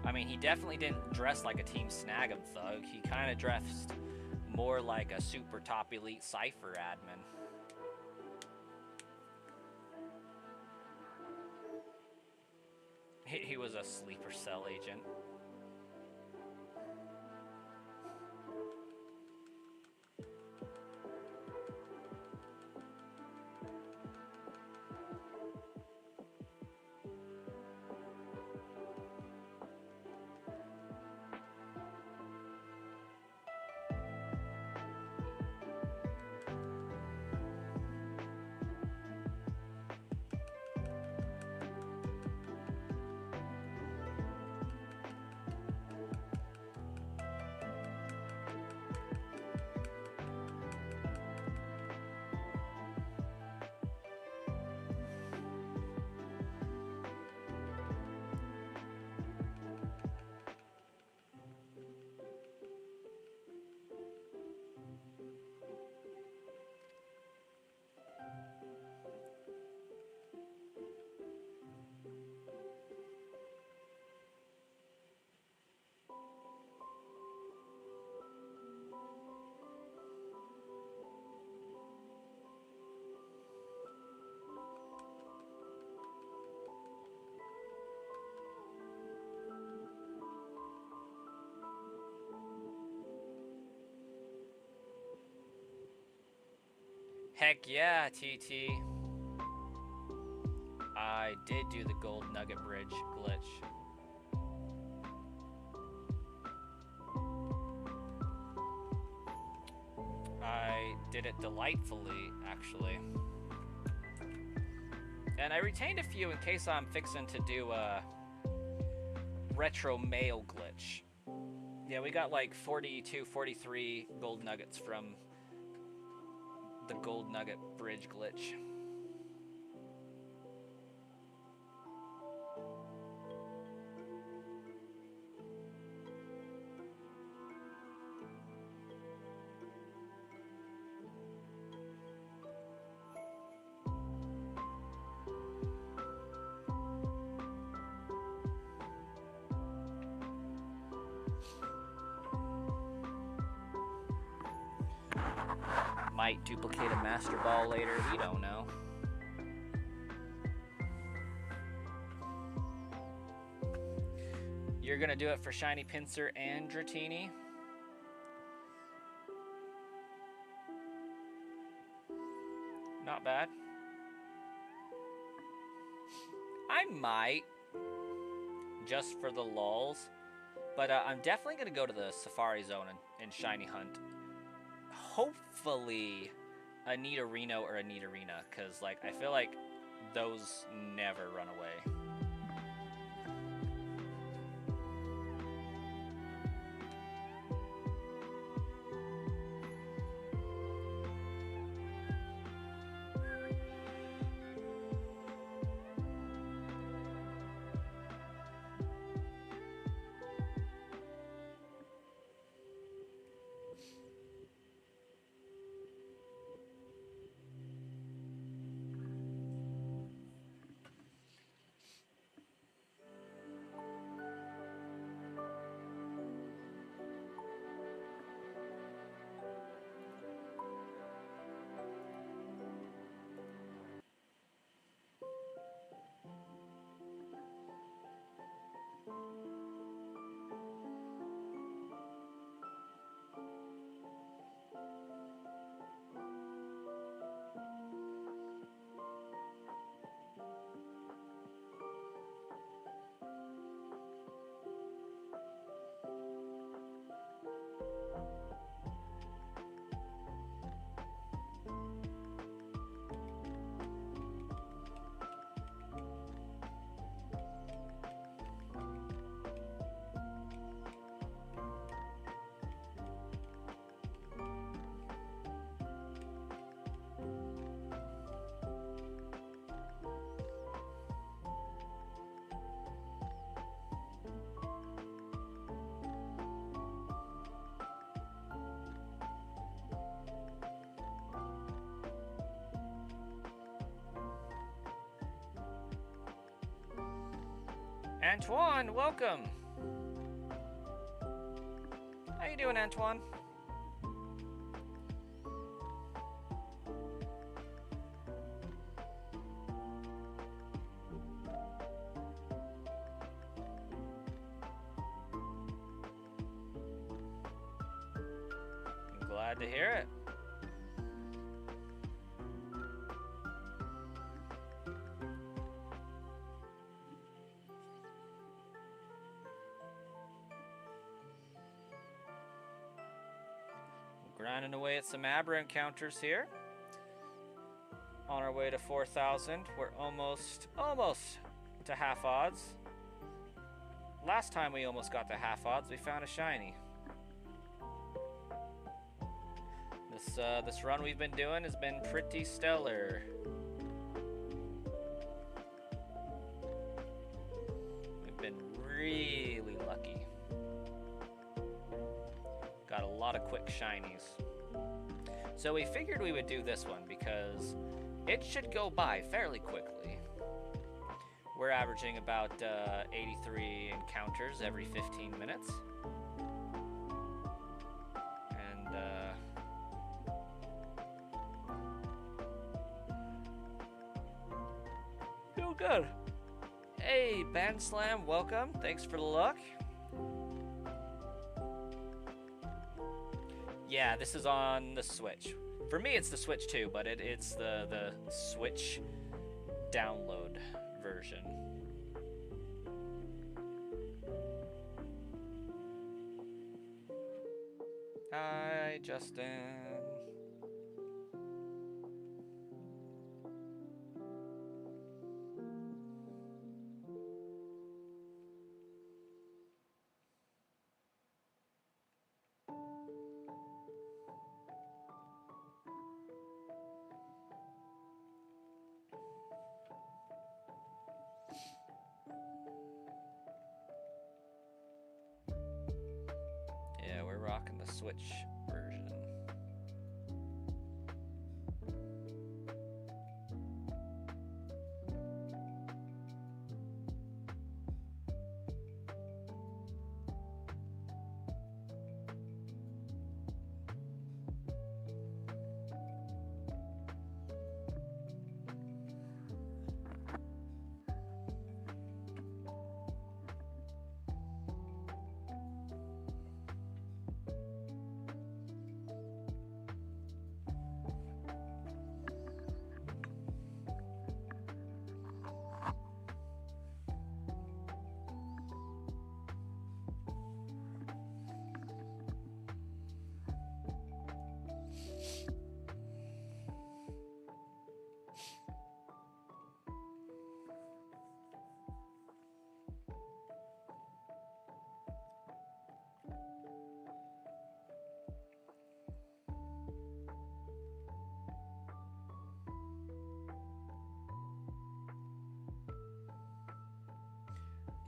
I mean, he definitely didn't dress like a Team Snag'em thug. He kind of dressed more like a super top elite Cypher admin. He was a sleeper cell agent. Heck yeah, TT. I did do the gold nugget bridge glitch. I did it delightfully, actually. And I retained a few in case I'm fixing to do a retro mail glitch. Yeah, we got like 42, 43 gold nuggets from the gold nugget bridge glitch. Might duplicate a master ball later, we don't know. You're gonna do it for Shiny Pinsir and Dratini? Not bad. I might, just for the lulz, but I'm definitely gonna go to the Safari Zone and Shiny Hunt. Hopefully a Nidorino or a Nidorina, because like I feel like those never run away. Antoine, welcome. How you doing, Antoine? Glad to hear it. Grinding away at some Abra encounters here. On our way to 4,000. We're almost to half odds. Last time we almost got to half odds, we found a shiny. This run we've been doing has been pretty stellar. We've been really lucky. Got a lot of quick shinies. So we figured we would do this one because it should go by fairly quickly. We're averaging about 83 encounters every 15 minutes. And feel good. Hey, Band Slam, welcome. Thanks for the luck. Yeah, this is on the Switch. For me, it's the Switch too, but it's the Switch download version. Hi, Justin. Yeah, we're rocking the Switch version.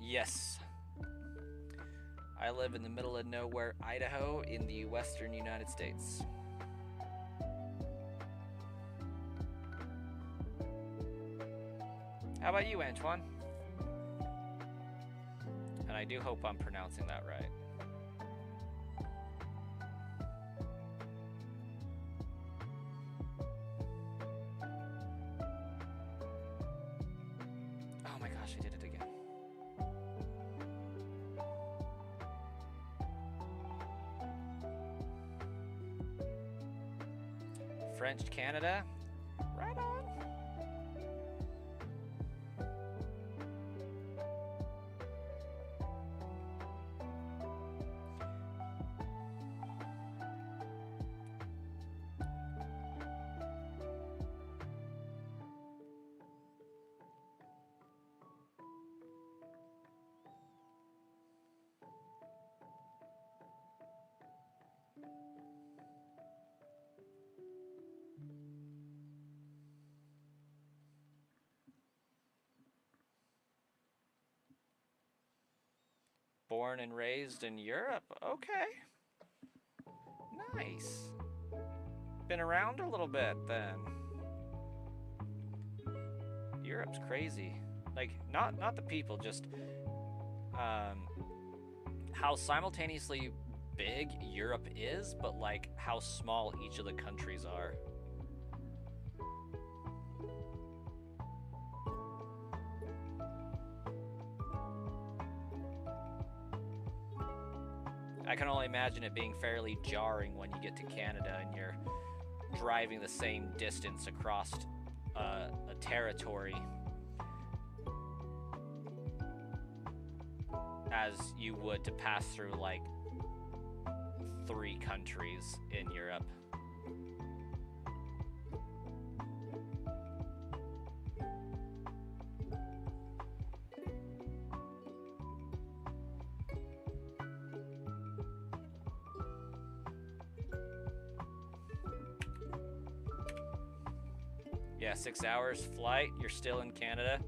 Yes. I live in the middle of nowhere, Idaho, in the western United States. How about you, Antoine? And I do hope I'm pronouncing that right. Oh my gosh, I did it again. French Canada? Right on. Born and raised in Europe. Okay. Nice. Been around a little bit then. Europe's crazy. Like, not the people, just how simultaneously big Europe is, but like how small each of the countries are. I can only imagine it being fairly jarring when you get to Canada and you're driving the same distance across a territory as you would to pass through like 3 countries in Europe. Yeah, 6 hours flight, you're still in Canada.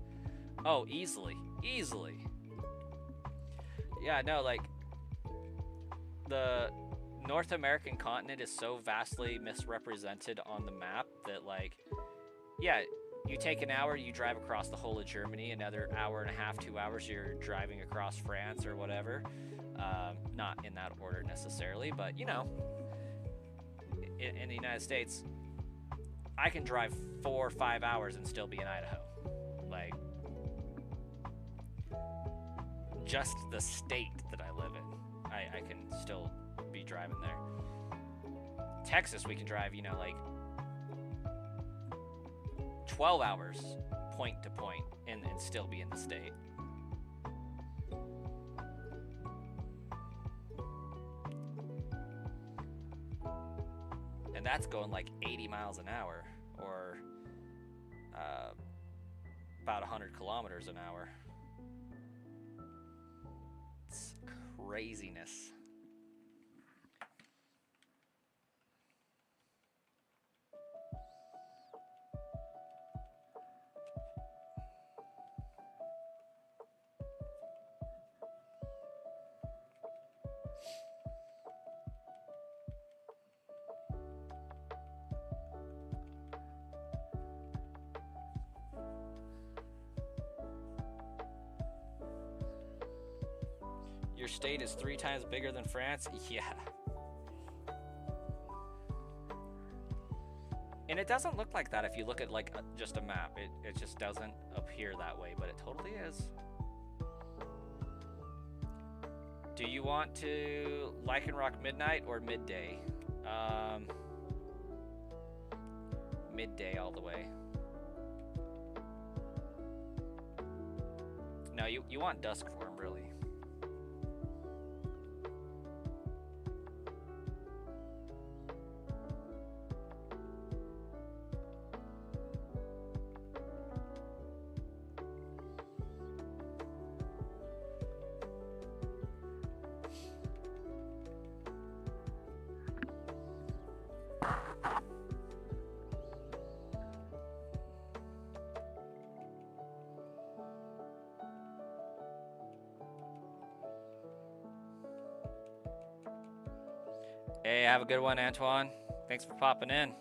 Oh, easily. Yeah, no, like, the North American continent is so vastly misrepresented on the map that, like, yeah, you take an hour, you drive across the whole of Germany. Another hour and a half, 2 hours, you're driving across France or whatever. Not in that order necessarily, but, you know, in the United States, I can drive 4 or 5 hours and still be in Idaho. Like, just the state that I live in, I can still be driving there. Texas, we can drive, you know, like 12 hours point to point and still be in the state. And that's going like 80 miles an hour, or about 100 kilometers an hour. It's craziness. Your state is 3 times bigger than France? Yeah. And it doesn't look like that if you look at like just a map. It just doesn't appear that way, but it totally is. Do you want to Lichen Rock midnight or midday? Midday all the way. No, you want dusk form, really. Hey, have a good one, Antoine. Thanks for popping in.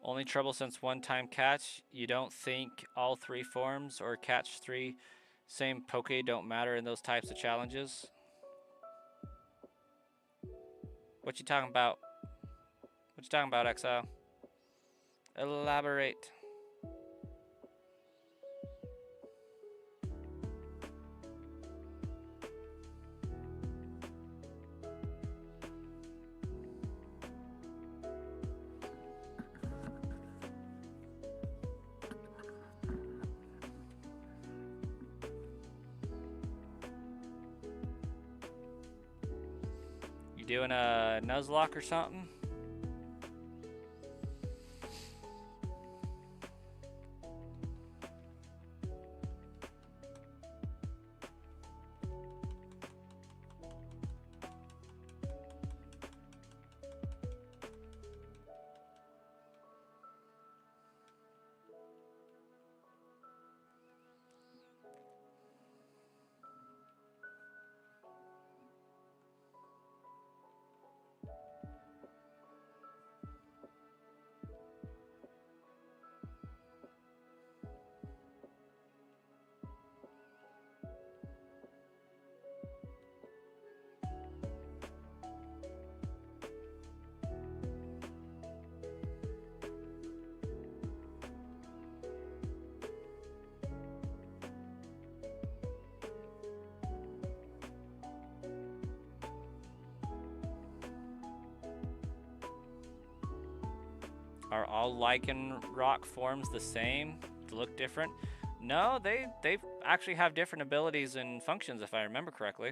Only trouble since one-time catch. You don't think all 3 forms or catch 3 same poke don't matter in those types of challenges? What you talking about? What you talking about, XO? Elaborate. You doing a Nuzlocke or something? Are all lichen rock forms the same? Look different? No, they actually have different abilities and functions, if I remember correctly.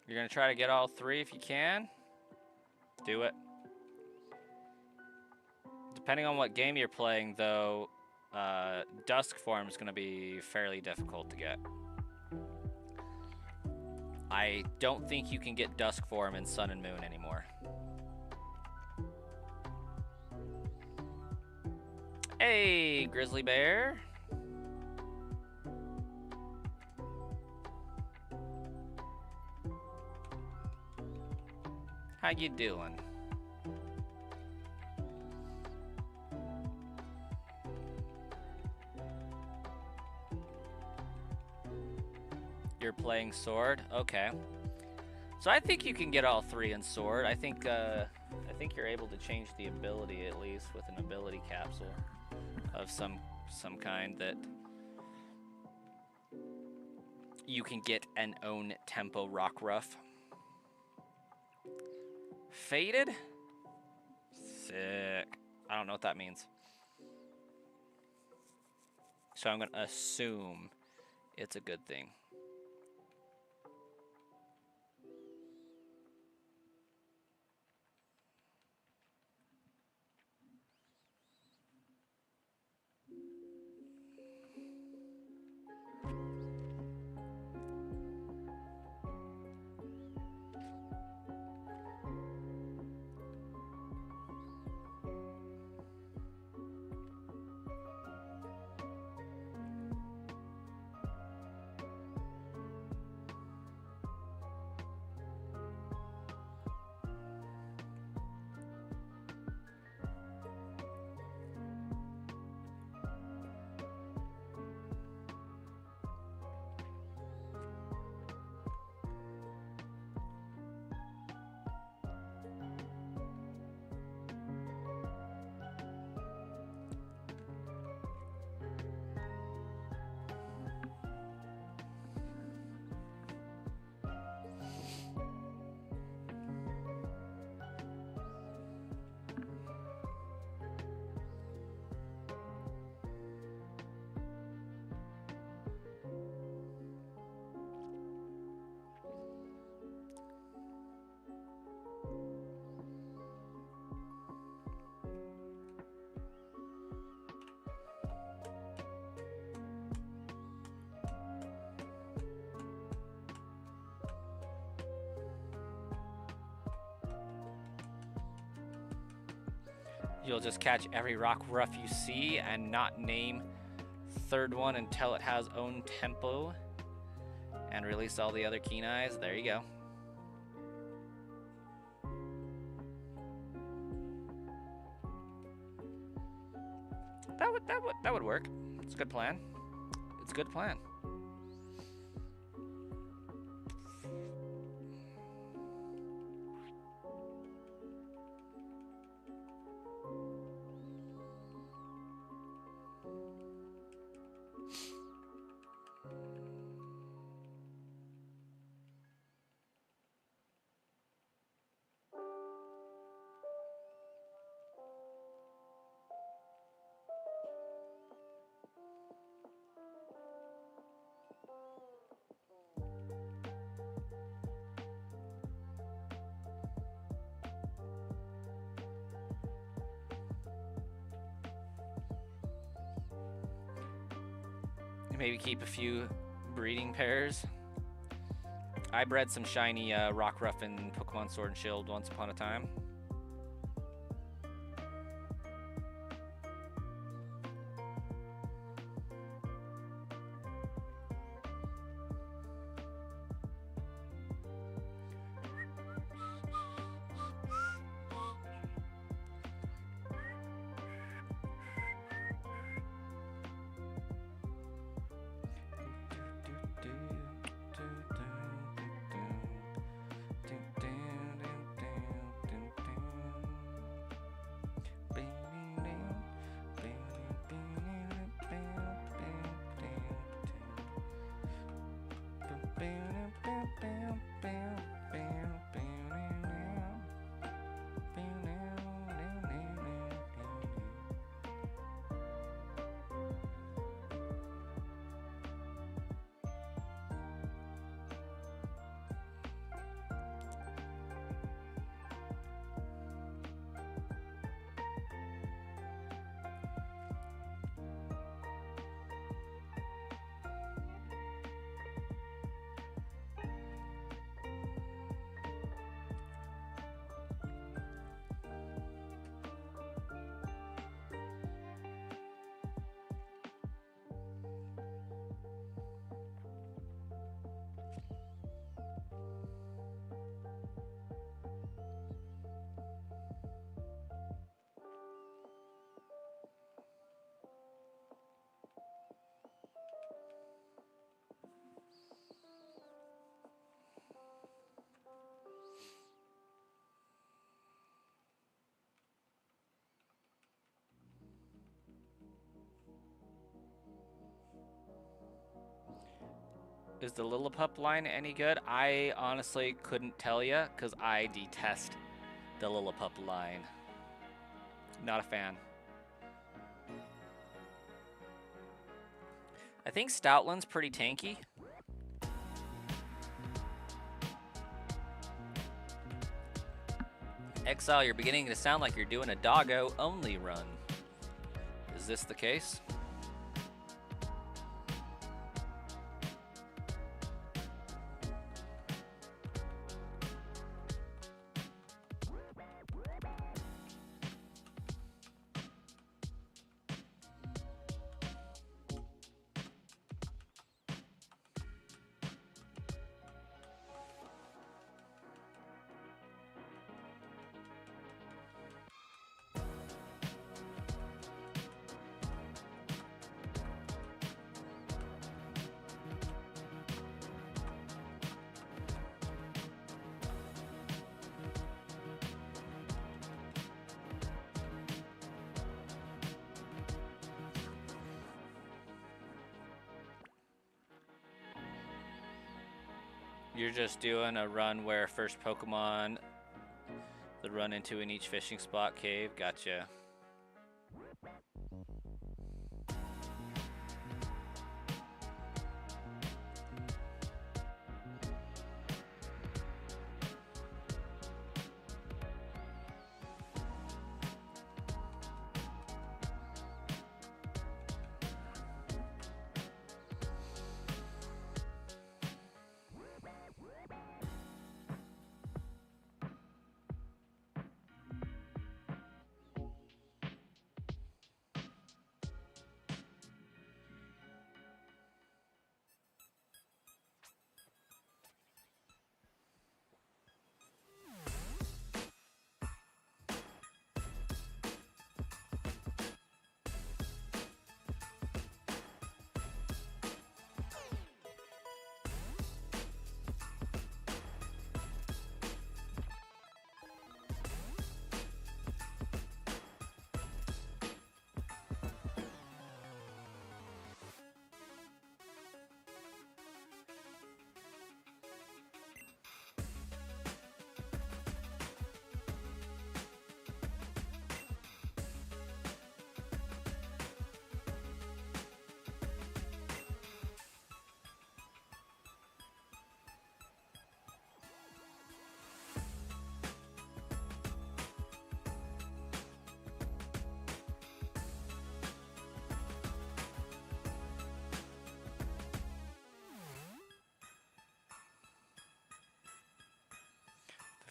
You're gonna try to get all three if you can? Do it. Depending on what game you're playing, though, Dusk form is gonna be fairly difficult to get. I don't think you can get Dusk form in Sun and Moon anymore. Hey, Grizzly Bear. How you doing? You're playing Sword? Okay. So I think you can get all three in Sword. I think you're able to change the ability at least with an ability capsule of some kind that you can get and own Tempo Rockruff. Faded? Sick. I don't know what that means. So I'm gonna assume it's a good thing. You'll just catch every rock ruff you see and not name third one until it has own tempo. And release all the other kenais. There you go. That would work. It's a good plan. It's a good plan. Maybe keep a few breeding pairs. I bred some shiny Rockruff in Pokemon Sword and Shield once upon a time. Is the Lillipup line any good? I honestly couldn't tell you because I detest the Lillipup line. Not a fan. I think Stoutland's pretty tanky. Exile, you're beginning to sound like you're doing a doggo only run. Is this the case? You're just doing a run where first Pokemon the run into in each fishing spot cave. Gotcha.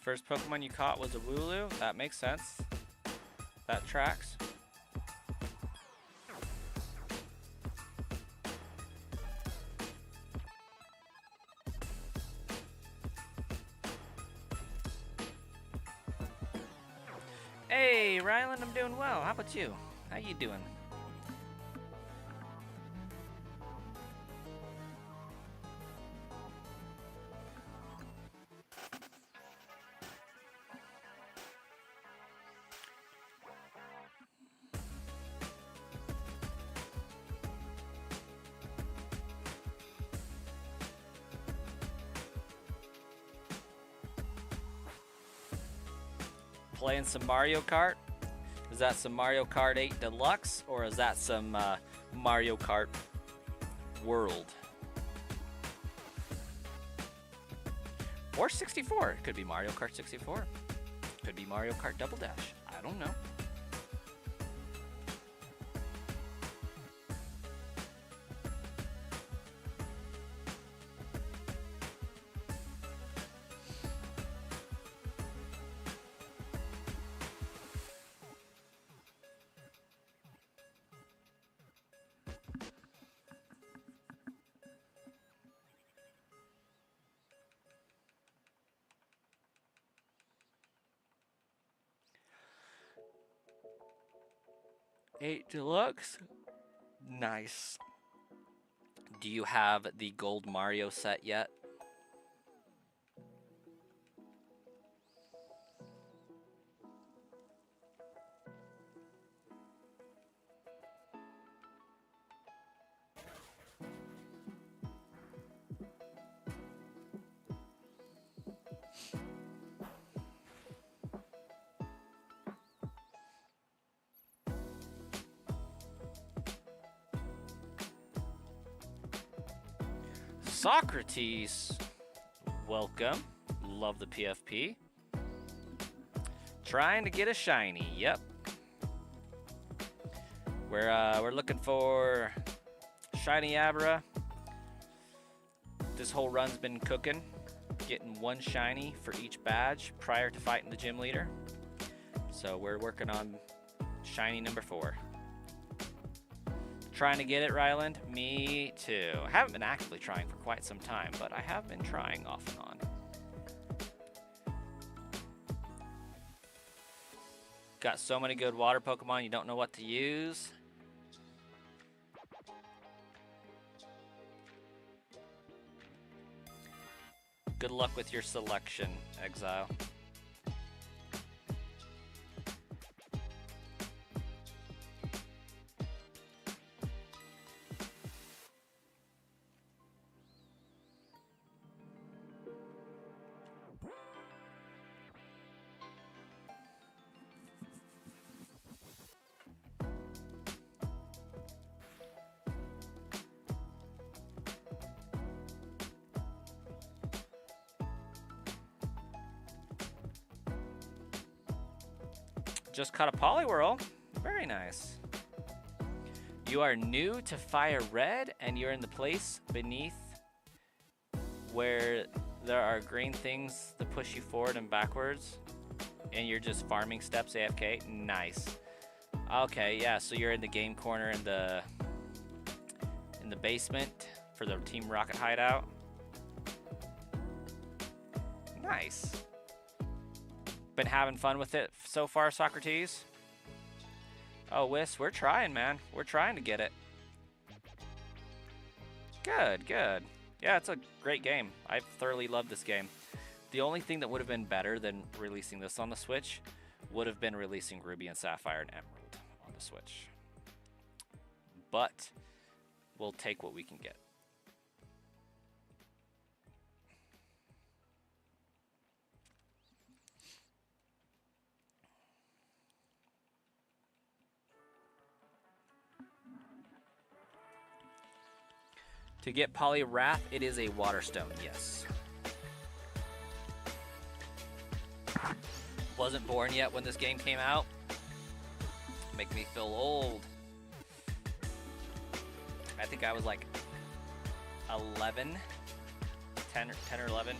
First Pokemon you caught was a Wooloo. That makes sense. That tracks. Hey, Ryland, I'm doing well. How about you? How you doing? Playing some Mario Kart? Is that some Mario Kart 8 Deluxe, or is that some Mario Kart World? Or 64. It could be Mario Kart 64. Could be Mario Kart Double Dash. I don't know. Eight Deluxe. Nice. Do you have the gold Mario set yet? Socrates, welcome. Love the PFP. Trying to get a shiny. Yep. We're looking for shiny Abra. This whole run's been cooking, getting one shiny for each badge prior to fighting the gym leader. So we're working on shiny number 4. Trying to get it, Ryland? Me too. I haven't been actively trying for quite some time, but I have been trying off and on. Got so many good water Pokemon, you don't know what to use. Good luck with your selection, Exile. Just caught a Poliwhirl. Very nice. You are new to Fire Red, and you're in the place beneath where there are green things that push you forward and backwards, and you're just farming steps AFK. Nice. Okay, yeah, so you're in the game corner in the basement for the Team Rocket hideout. Nice. Been having fun with it so far, Socrates? Oh, Whis, we're trying, man. We're trying to get it. Good, good. Yeah, it's a great game. I've thoroughly loved this game. The only thing that would have been better than releasing this on the Switch would have been releasing Ruby and Sapphire and Emerald on the Switch. But we'll take what we can get. To get Poliwrath, it is a Water Stone, yes. Wasn't born yet when this game came out. Make me feel old. I think I was like 11, 10 or 11.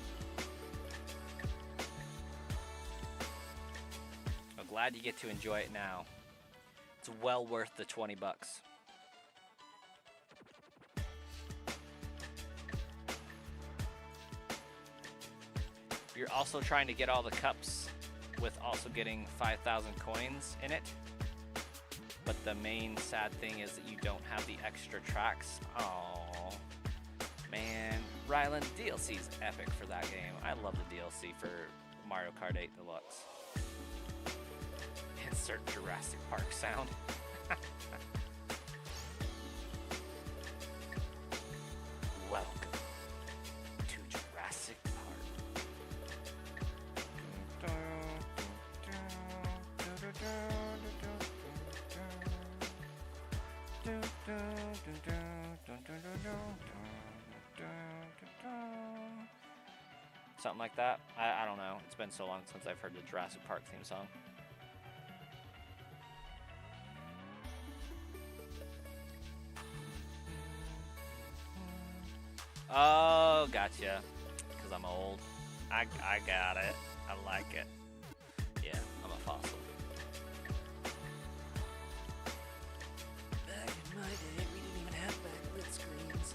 glad you get to enjoy it now. It's well worth the 20 bucks. You're also trying to get all the cups with also getting 5,000 coins in it. But the main sad thing is that you don't have the extra tracks. Oh, man. Ryland, DLC's epic for that game. I love the DLC for Mario Kart 8 Deluxe. Insert Jurassic Park sound. Welcome to Jurassic Park. Something like that. I don't know. It's been so long since I've heard the Jurassic Park theme song. Oh, gotcha. Because I'm old. I got it. I like it. Yeah, I'm a fossil. Back in my day, we didn't even have backlit screens.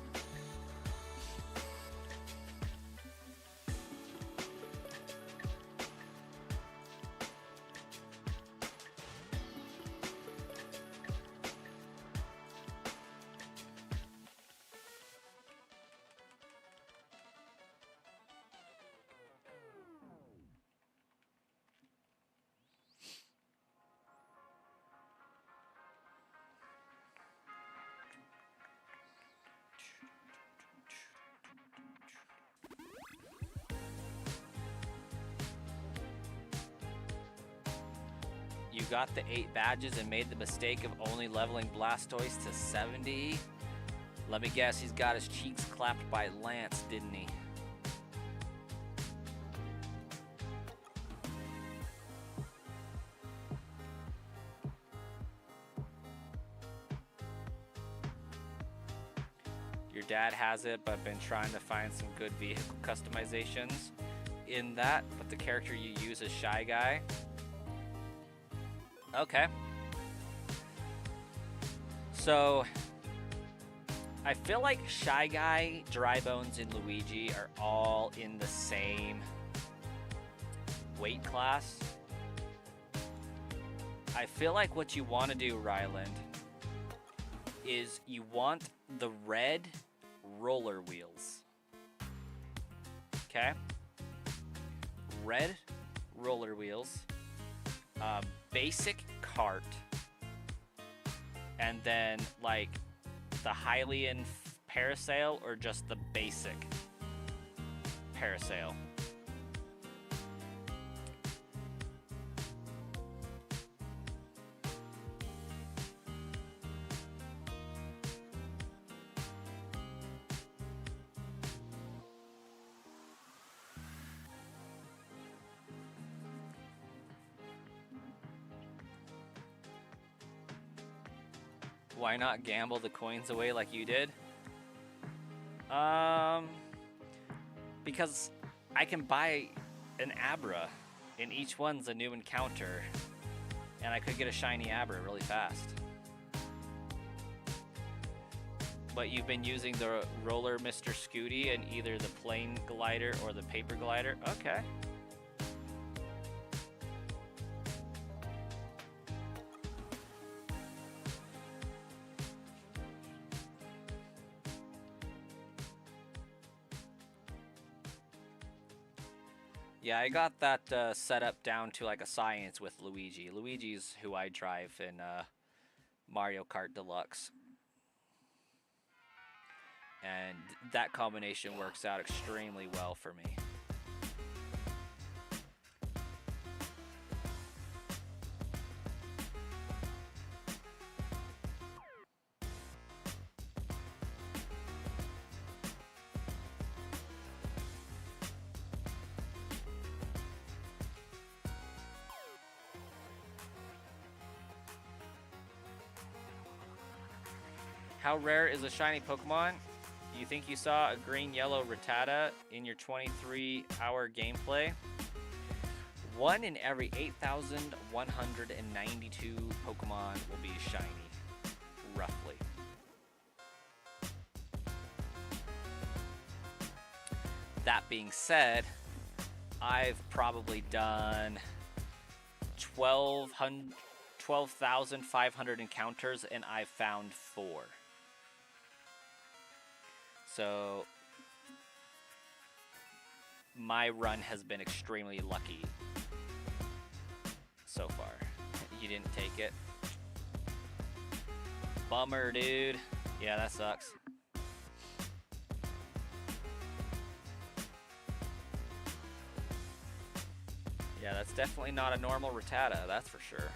You got the 8 badges and made the mistake of only leveling Blastoise to 70. Let me guess, he's got his cheeks clapped by Lance, didn't he? Your dad has it, but been trying to find some good vehicle customizations in that, but the character you use is Shy Guy. Okay. So, I feel like Shy Guy, Dry Bones, and Luigi are all in the same weight class. I feel like what you want to do, Ryland, is you want the red roller wheels. Okay? Red roller wheels. Basic cart, and then like the Hylian parasail, or just the basic parasail. Why not gamble the coins away like you did? Because I can buy an Abra, and each one's a new encounter, and I could get a shiny Abra really fast. But you've been using the roller Mr. Scooty and either the plane glider or the paper glider? Okay. Yeah, I got that set up down to like a science with Luigi. Luigi's who I drive in Mario Kart Deluxe. And that combination works out extremely well for me. How rare is a shiny Pokemon? You think you saw a green-yellow Rattata in your 23-hour gameplay? 1 in every 8,192 Pokemon will be shiny, roughly. That being said, I've probably done 12,500 encounters, and I've found 4. So my run has been extremely lucky so far. You didn't take it. Bummer, dude. Yeah, that sucks. Yeah, that's definitely not a normal Rattata, that's for sure.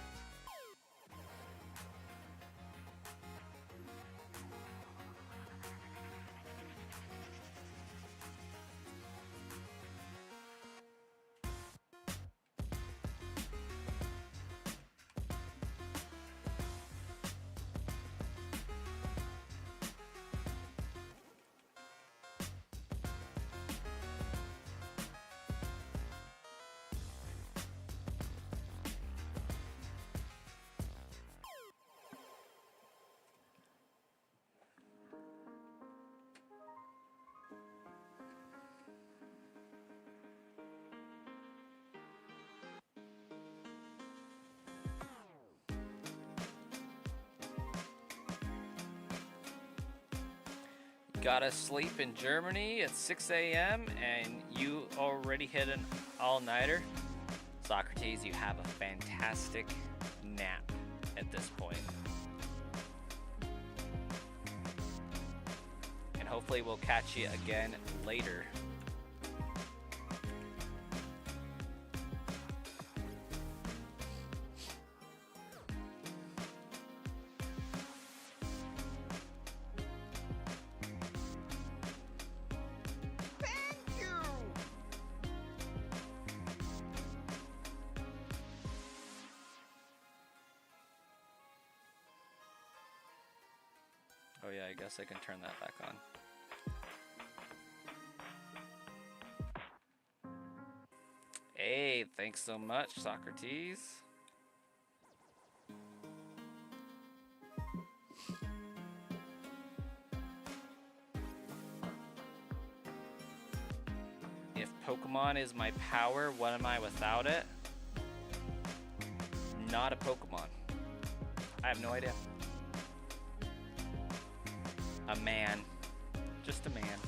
Gotta sleep in Germany at 6 a.m. and you already hit an all-nighter? Socrates, you have a fantastic nap at this point. And hopefully we'll catch you again later. Oh yeah, I guess I can turn that back on. Hey, thanks so much, Socrates. If Pokemon is my power, what am I without it? Not a Pokemon. I have no idea. A man. Just a man.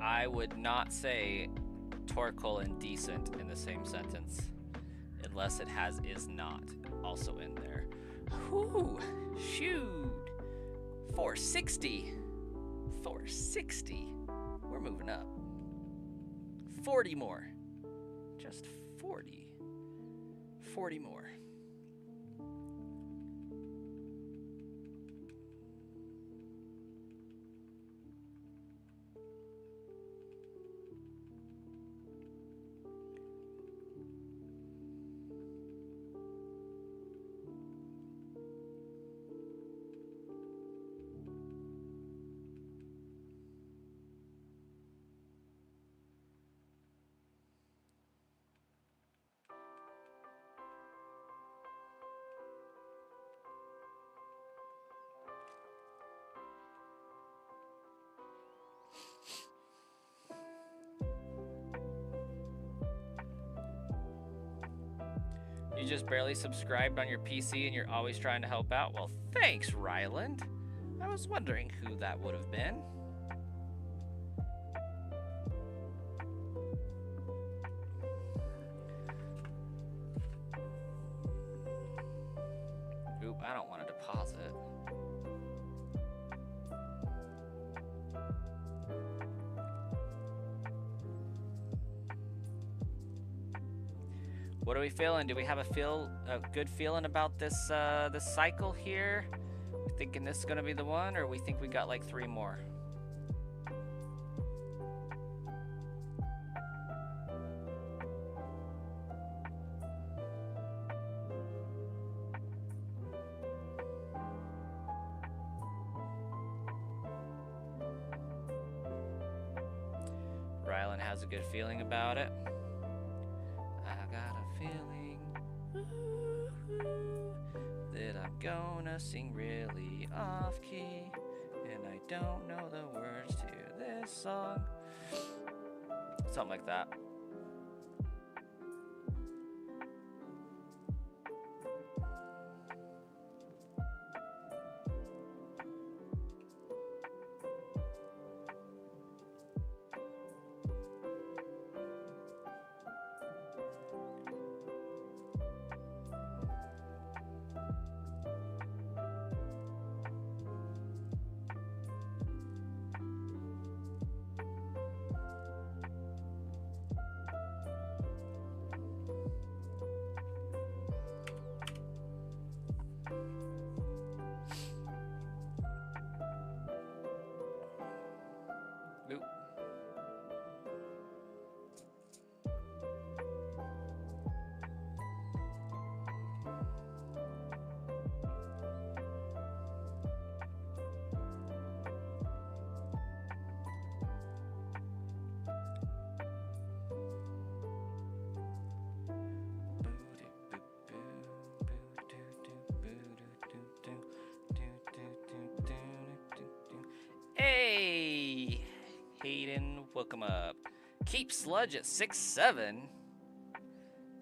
I would not say torkel and decent in the same sentence unless it has is not also in there. Whoo, shoot. 460. 460. We're moving up. 40 more. Just 40. 40 more. You just barely subscribed on your PC and you're always trying to help out? Well, thanks, Ryland. I was wondering who that would have been. Oop, I don't want to deposit. What are we feeling? Do we have a good feeling about this this cycle here? We thinking this is gonna be the one, or we think we got like 3 more? Rylan has a good feeling about it. I got a feeling that I'm gonna sing really off key, and I don't know the words to this song. Something like that. Hey, Hayden, welcome up. Keep Sludge at 6'7".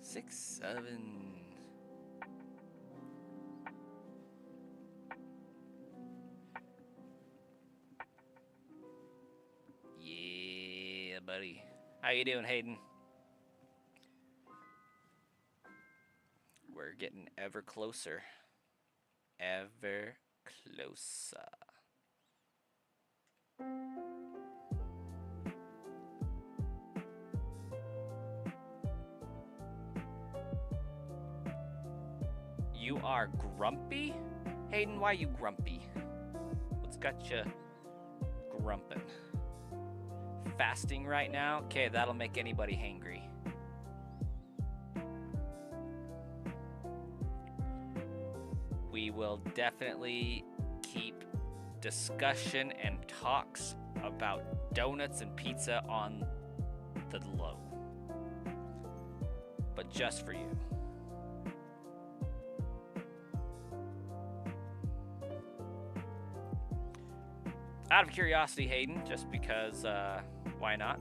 6'7". Yeah, buddy. How you doing, Hayden? We're getting ever closer. Ever closer. You are grumpy? Hayden, why are you grumpy? What's got you grumping? Fasting right now? Okay, that'll make anybody hangry. We will definitely keep discussion and talks about donuts and pizza on the low. But just for you. Out of curiosity, Hayden, just because, why not?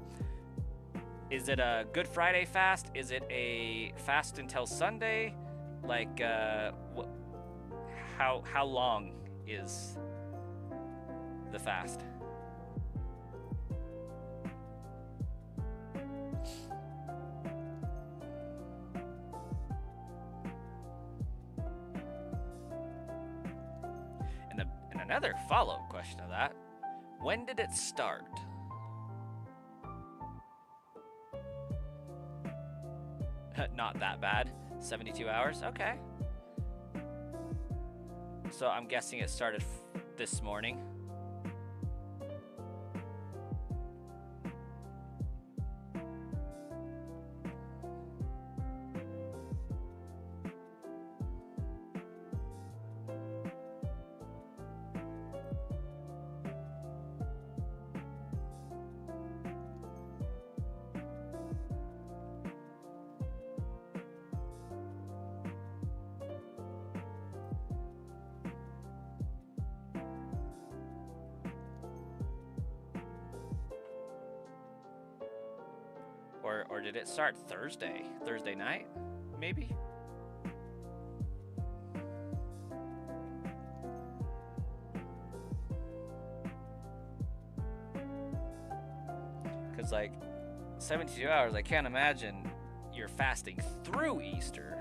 Is it a Good Friday fast? Is it a fast until Sunday? Like, how long is the fast? And another follow-up question to that. When did it start? Not that bad. 72 hours? Okay. So I'm guessing it started this morning. Or did it start Thursday? Thursday night? Maybe? Because, like, 72 hours, I can't imagine you're fasting through Easter.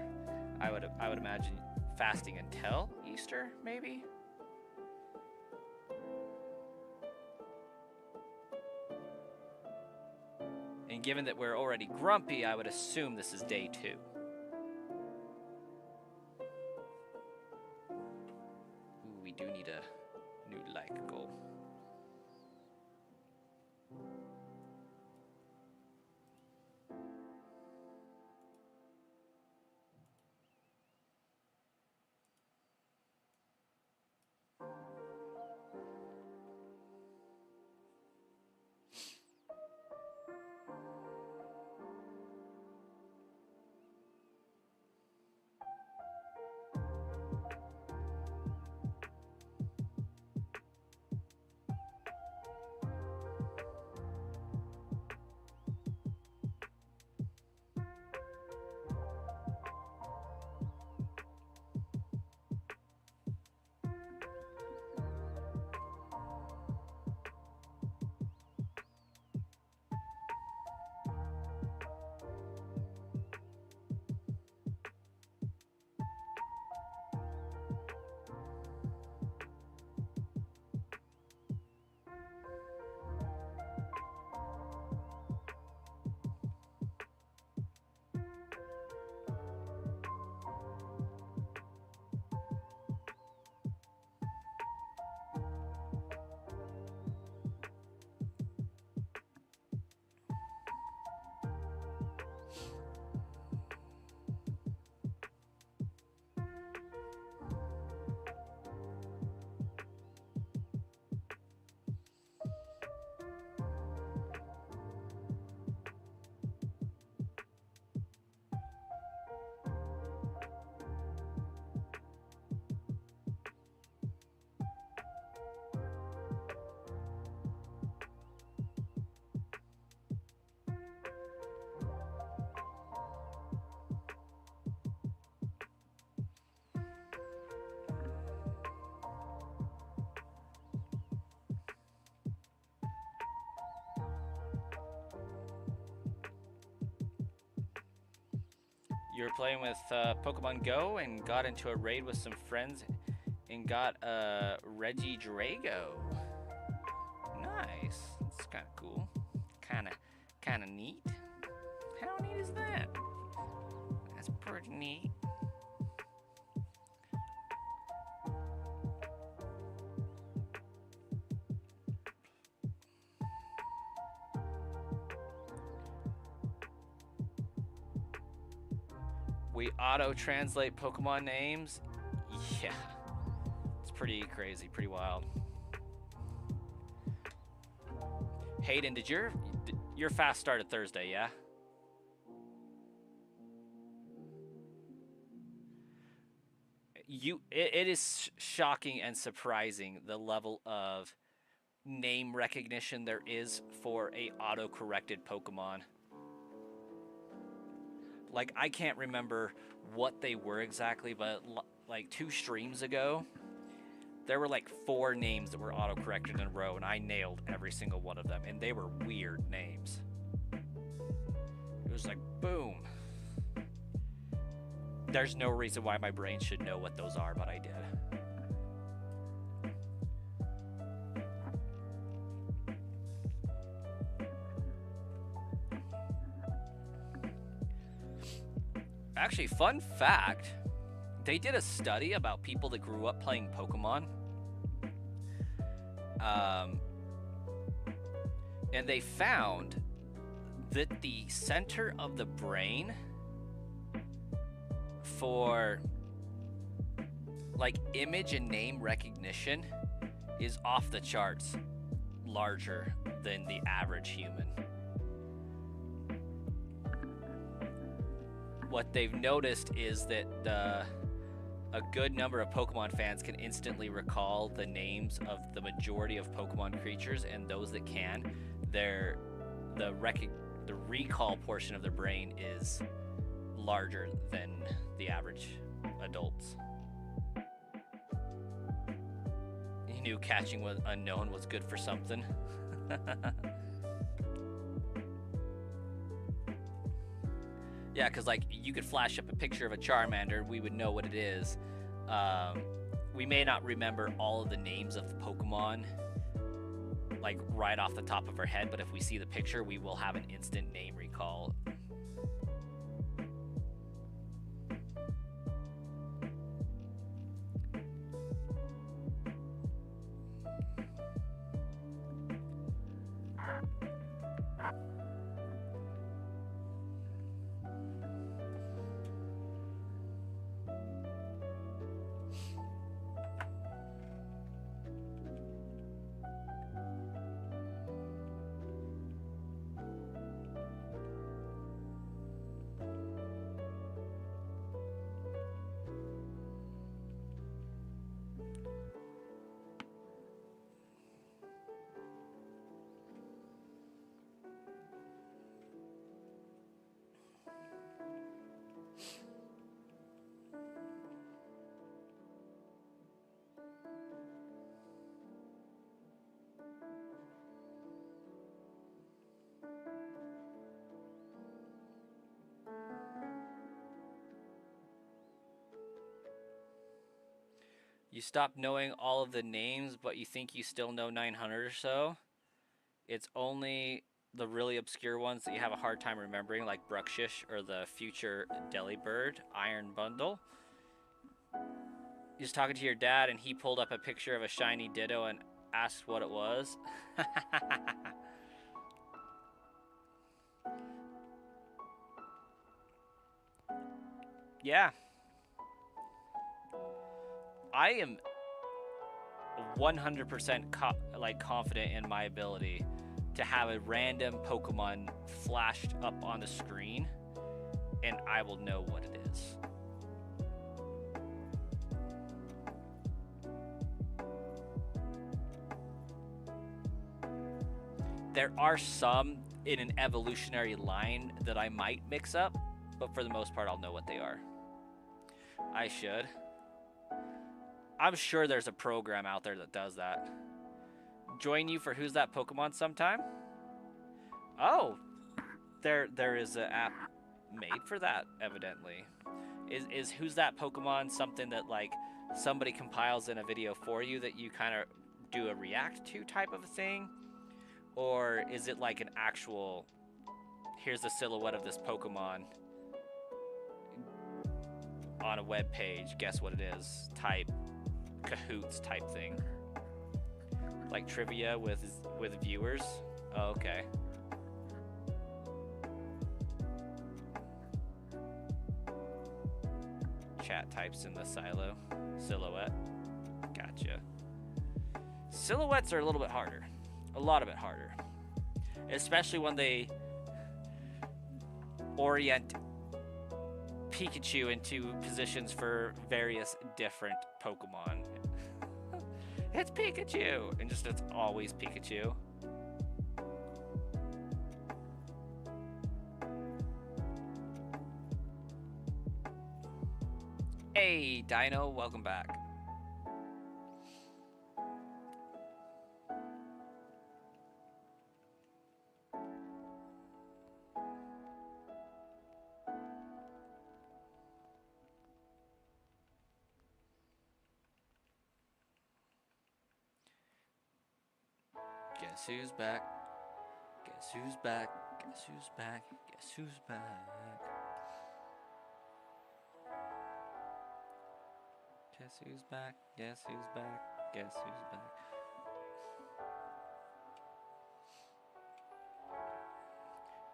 I would imagine fasting until Easter, maybe? And given that we're already grumpy, I would assume this is day 2. Ooh, we do need a new like goal. You were playing with Pokemon Go and got into a raid with some friends and got a Regidrago. Nice. That's kind of cool. Kind of neat. How neat is that? That's pretty neat. We auto-translate Pokemon names? Yeah. It's pretty crazy, pretty wild. Hayden, did your fast started Thursday, yeah? It is shocking and surprising the level of name recognition there is for a auto-corrected Pokemon. Like, I can't remember what they were exactly, but like 2 streams ago, there were like 4 names that were auto-corrected in a row, and I nailed every single one of them, and they were weird names. It was like, boom. There's no reason why my brain should know what those are, but I did. Actually, fun fact, they did a study about people that grew up playing Pokemon. And they found that the center of the brain for like image and name recognition is off the charts larger than the average human. What they've noticed is that a good number of Pokemon fans can instantly recall the names of the majority of Pokemon creatures, and those that can, the recall portion of their brain is larger than the average adults. You knew catching was unknown was good for something. Yeah, because like you could flash up a picture of a Charmander, we would know what it is. We may not remember all of the names of the Pokemon like right off the top of our head, but if we see the picture, we will have an instant name recall. You stop knowing all of the names, but you think you still know 900 or so. It's only the really obscure ones that you have a hard time remembering, like Bruxish or the future Delibird, Iron Bundle. You're just talking to your dad, and he pulled up a picture of a shiny Ditto and asked what it was. Yeah. I am 100% confident in my ability to have a random Pokemon flashed up on the screen, and I will know what it is. There are some in an evolutionary line that I might mix up, but for the most part, I'll know what they are. I should. I'm sure there's a program out there that does that. Join you for Who's That Pokemon sometime? Oh, there is an app made for that, evidently. Is Who's That Pokemon something that like somebody compiles in a video for you that you kind of do a react to type of a thing? Or is it like an actual, here's the silhouette of this Pokemon on a web page, guess what it is, type Kahoots type thing? Like trivia with viewers? Oh, okay. Chat types in the silhouette. Gotcha. Silhouettes are a little bit harder. A lot of it harder. Especially when they orient Pikachu into positions for various different Pokemon. It's Pikachu! And just it's always Pikachu. Hey, Dino, welcome back. Guess who's back? Guess who's back? Guess who's back? Guess who's back? Guess who's back? Guess who's back? Guess who's back?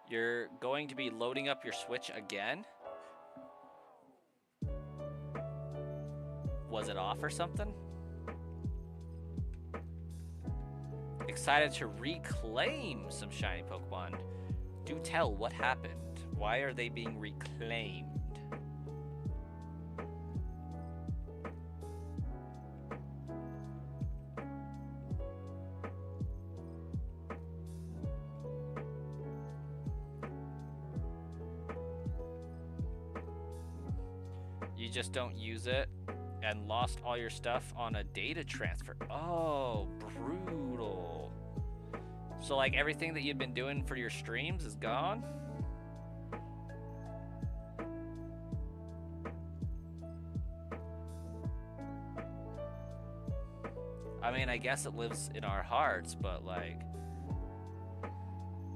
You're going to be loading up your Switch again? Was it off or something? Excited to reclaim some shiny Pokemon. Do tell, what happened? Why are they being reclaimed? You just don't use it and lost all your stuff on a data transfer. Oh, brutal. So like everything that you've been doing for your streams is gone? I mean, I guess it lives in our hearts, but like,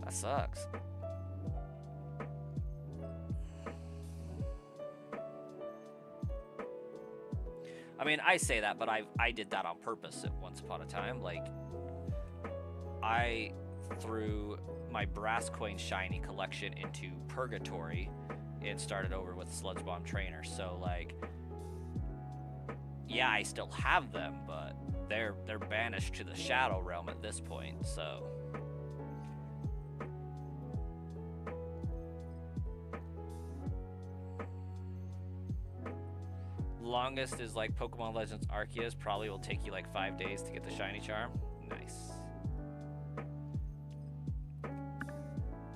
that sucks. I mean, I say that, but I did that on purpose at once upon a time. Like, I threw my Brass Coin Shiny collection into purgatory and started over with Sludge Bomb Trainer. So, like, yeah, I still have them, but they're banished to the Shadow Realm at this point, so... Longest is like Pokemon Legends Arceus. Probably will take you like 5 days to get the shiny charm. Nice.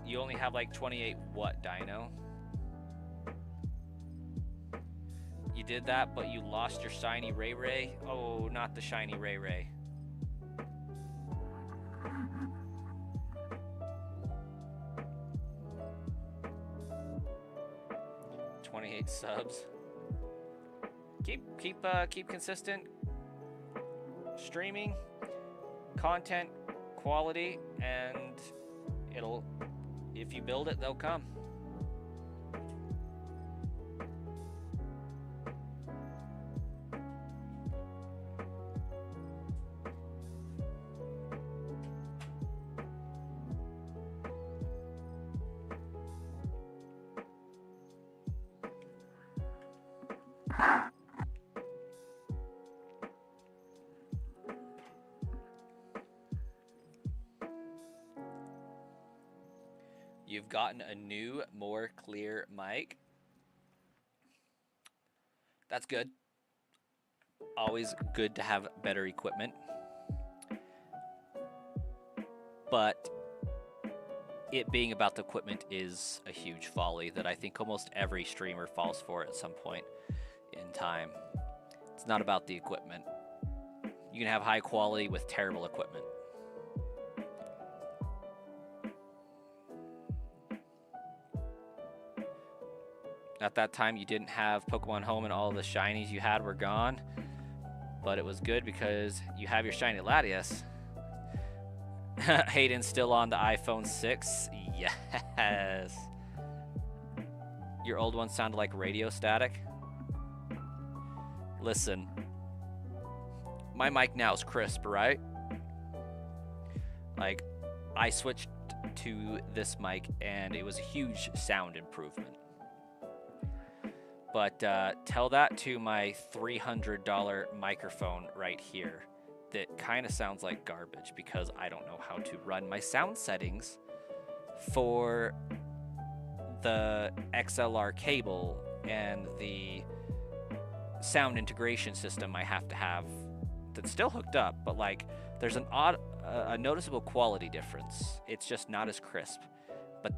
You only have like 28 what, Dino? You did that, but you lost your shiny Ray Ray? Oh, not the shiny Ray Ray. $28 subs. Keep consistent streaming, content, quality, and if you build it, they'll come. You've gotten a new, more clear mic. That's good. Always good to have better equipment. But it being about the equipment is a huge folly that I think almost every streamer falls for at some point in time. It's not about the equipment. You can have high quality with terrible equipment. At that time, you didn't have Pokemon Home and all the shinies you had were gone. But it was good because you have your shiny Latias. Hayden's still on the iPhone 6. Yes. Your old one sounded like radio static. Listen. My mic now is crisp, right? Like, I switched to this mic and it was a huge sound improvement. But tell that to my $300 microphone right here that kind of sounds like garbage because I don't know how to run my sound settings for the XLR cable and the sound integration system I have to have that's still hooked up, but like there's a noticeable quality difference. It's just not as crisp. But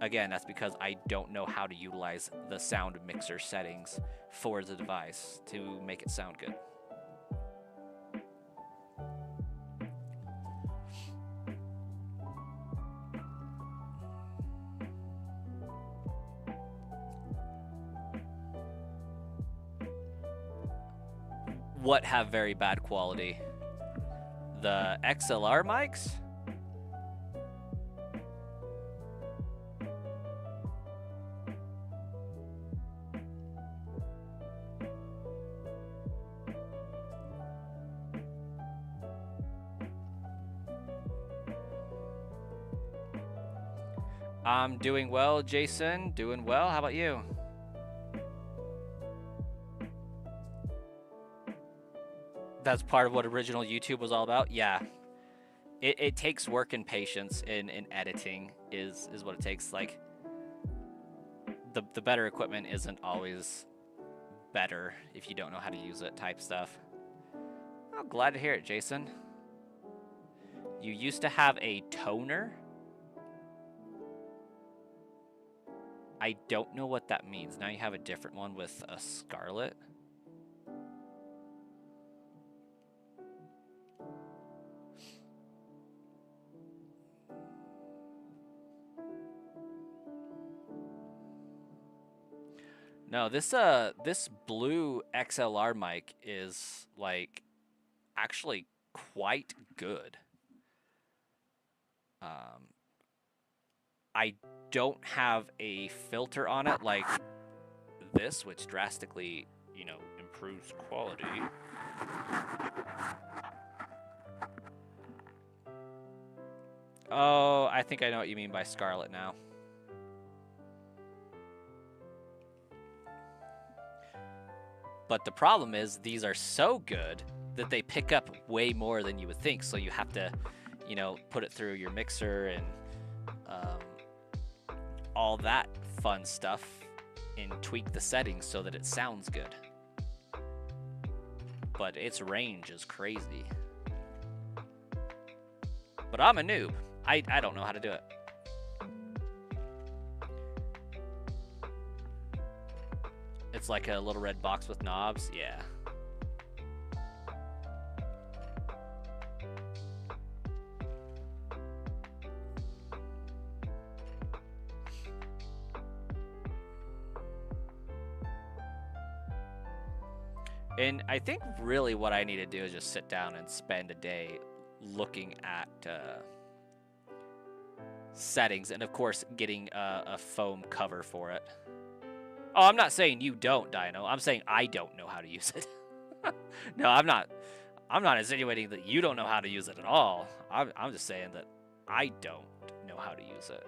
again, that's because I don't know how to utilize the sound mixer settings for the device to make it sound good. What have very bad quality? The XLR mics? I'm doing well, Jason. Doing well. How about you? That's part of what original YouTube was all about. Yeah, it takes work and patience in editing is what it takes. Like the better equipment isn't always better if you don't know how to use it type stuff. Oh, glad to hear it, Jason. You used to have a toner? I don't know what that means. Now you have a different one with a scarlet. No, this blue XLR mic is like actually quite good. I don't have a filter on it like this, which drastically, you know, improves quality. Oh, I think I know what you mean by scarlet now. But the problem is these are so good that they pick up way more than you would think. So you have to, you know, put it through your mixer and all that fun stuff and tweak the settings so that it sounds good. But its range is crazy. But I'm a noob. I don't know how to do it. It's like a little red box with knobs. Yeah. And I think really what I need to do is just sit down and spend a day looking at settings and, of course, getting a foam cover for it. Oh, I'm not saying you don't, Dino. I'm saying I don't know how to use it. No, I'm not insinuating that you don't know how to use it at all. I'm just saying that I don't know how to use it.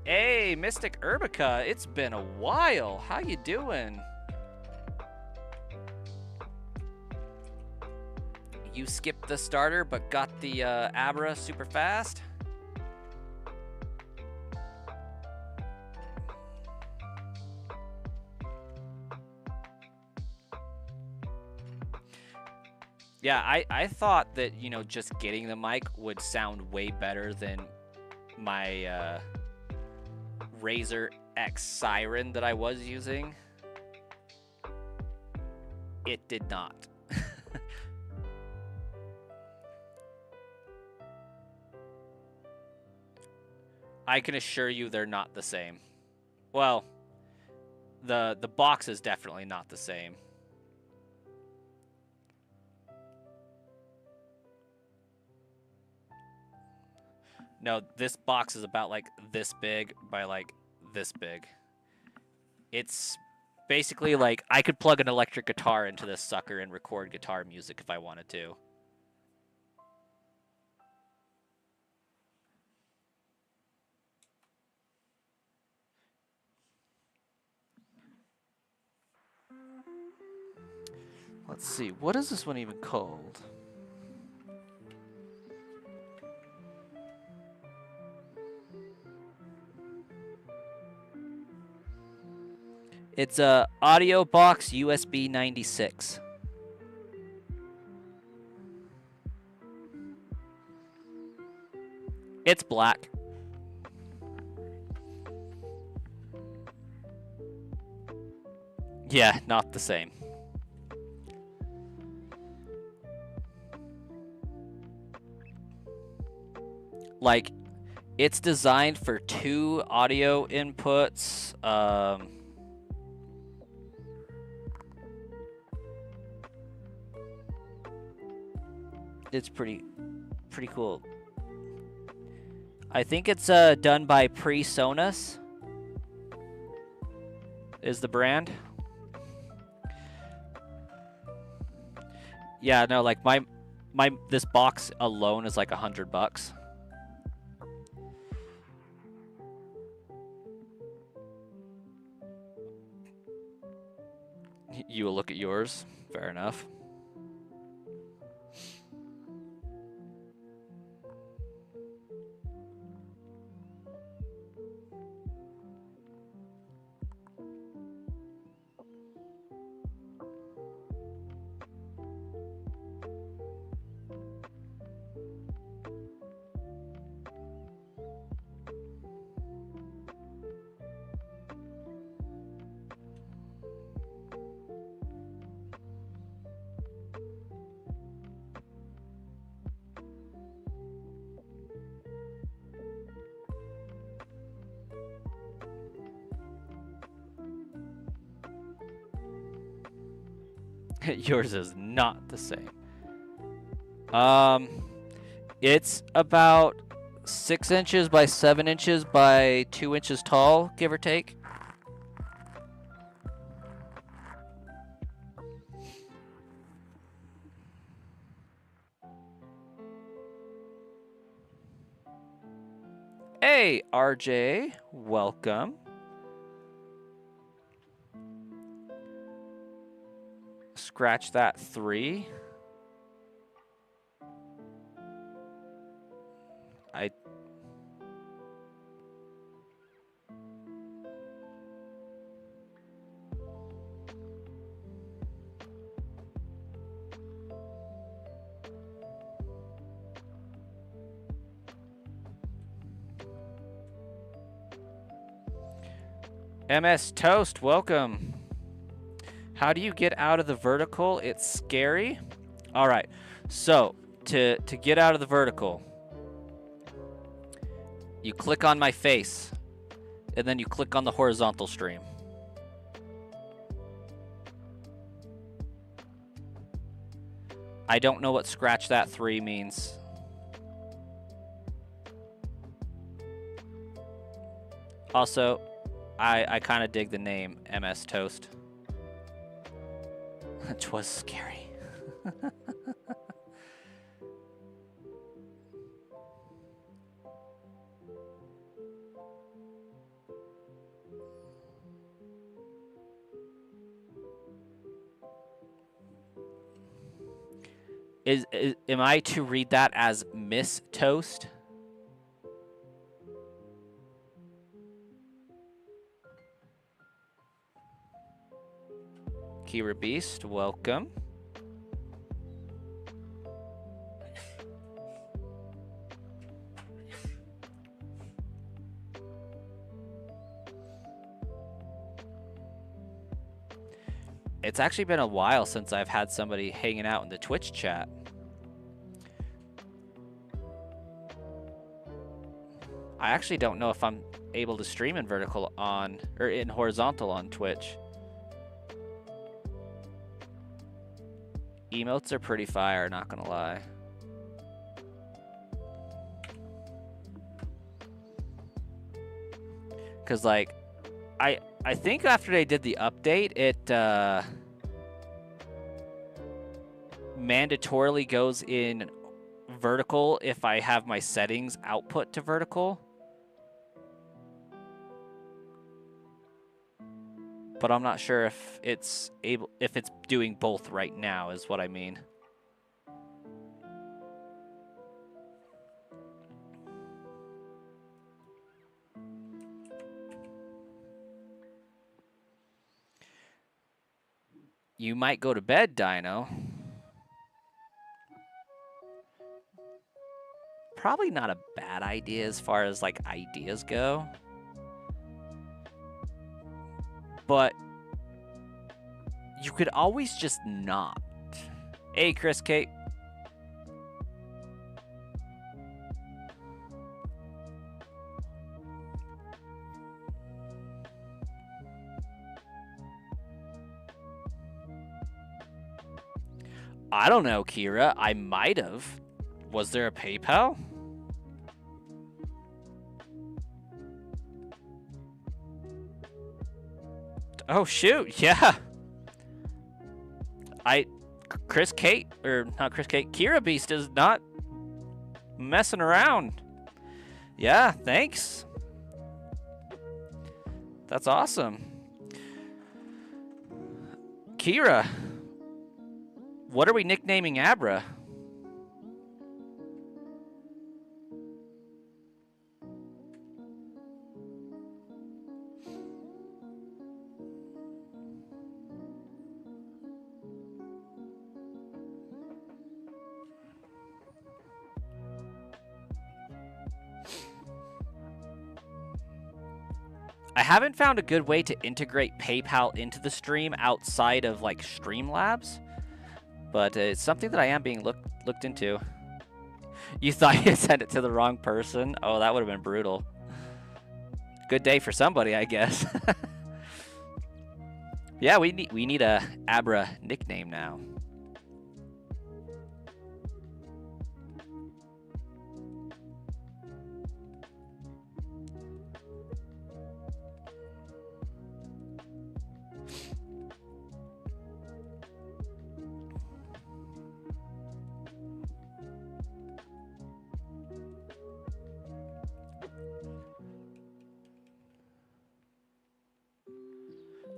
Hey, Mystic Urbica, it's been a while. How you doing? You skipped the starter but got the Abra super fast? Yeah, I thought that, you know, just getting the mic would sound way better than my Razer X Siren that I was using. It did not. I can assure you they're not the same. Well, the box is definitely not the same. No, this box is about like this big by like this big. It's basically like I could plug an electric guitar into this sucker and record guitar music if I wanted to. Let's see, what is this one even called? It's a Audio Box USB 96. It's black. Yeah, not the same. Like, it's designed for 2 audio inputs. It's pretty cool. I think it's done by PreSonus is the brand. Yeah, no, like my this box alone is like $100. You will look at yours. Fair enough. Yours is not the same. It's about 6 inches by 7 inches by 2 inches tall, give or take. Hey, RJ, welcome. Scratch that 3. MS Toast, welcome. How do you get out of the vertical? It's scary. All right, so to get out of the vertical, you click on my face, and then you click on the horizontal stream. I don't know what scratch that 3 means. Also, I kind of dig the name MS Toast. It was scary. Am I to read that as Miss Toast? Kira Beast, welcome. It's actually been a while since I've had somebody hanging out in the Twitch chat. I actually don't know if I'm able to stream in vertical on, or in horizontal on Twitch. Emotes are pretty fire, not gonna lie. Cause like, I think after they did the update, it mandatorily goes in vertical if I have my settings output to vertical. But I'm not sure if it's doing both right now is what I mean. You might go to bed, Dino. Probably not a bad idea as far as like ideas go. But you could always just not. Hey, Chris Kate. I don't know, Kira. I might have. Was there a PayPal? Oh, shoot. Yeah. Chris Kate, or not Chris Kate, Kira Beast is not messing around. Yeah, thanks. That's awesome. Kira, what are we nicknaming Abra? I haven't found a good way to integrate PayPal into the stream outside of like Streamlabs, but it's something that I am being looked into. You thought you sent it to the wrong person? Oh, that would have been brutal. Good day for somebody, I guess. Yeah, we need a Abra nickname now.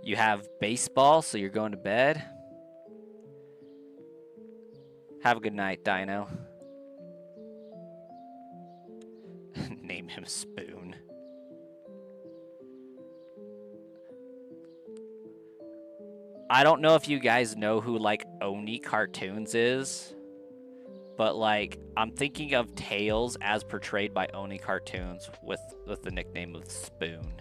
You have baseball, so you're going to bed. Have a good night, Dino. Name him Spoon. I don't know if you guys know who, like, Oni Cartoons is, but, like, I'm thinking of Tails as portrayed by Oni Cartoons with the nickname of Spoon.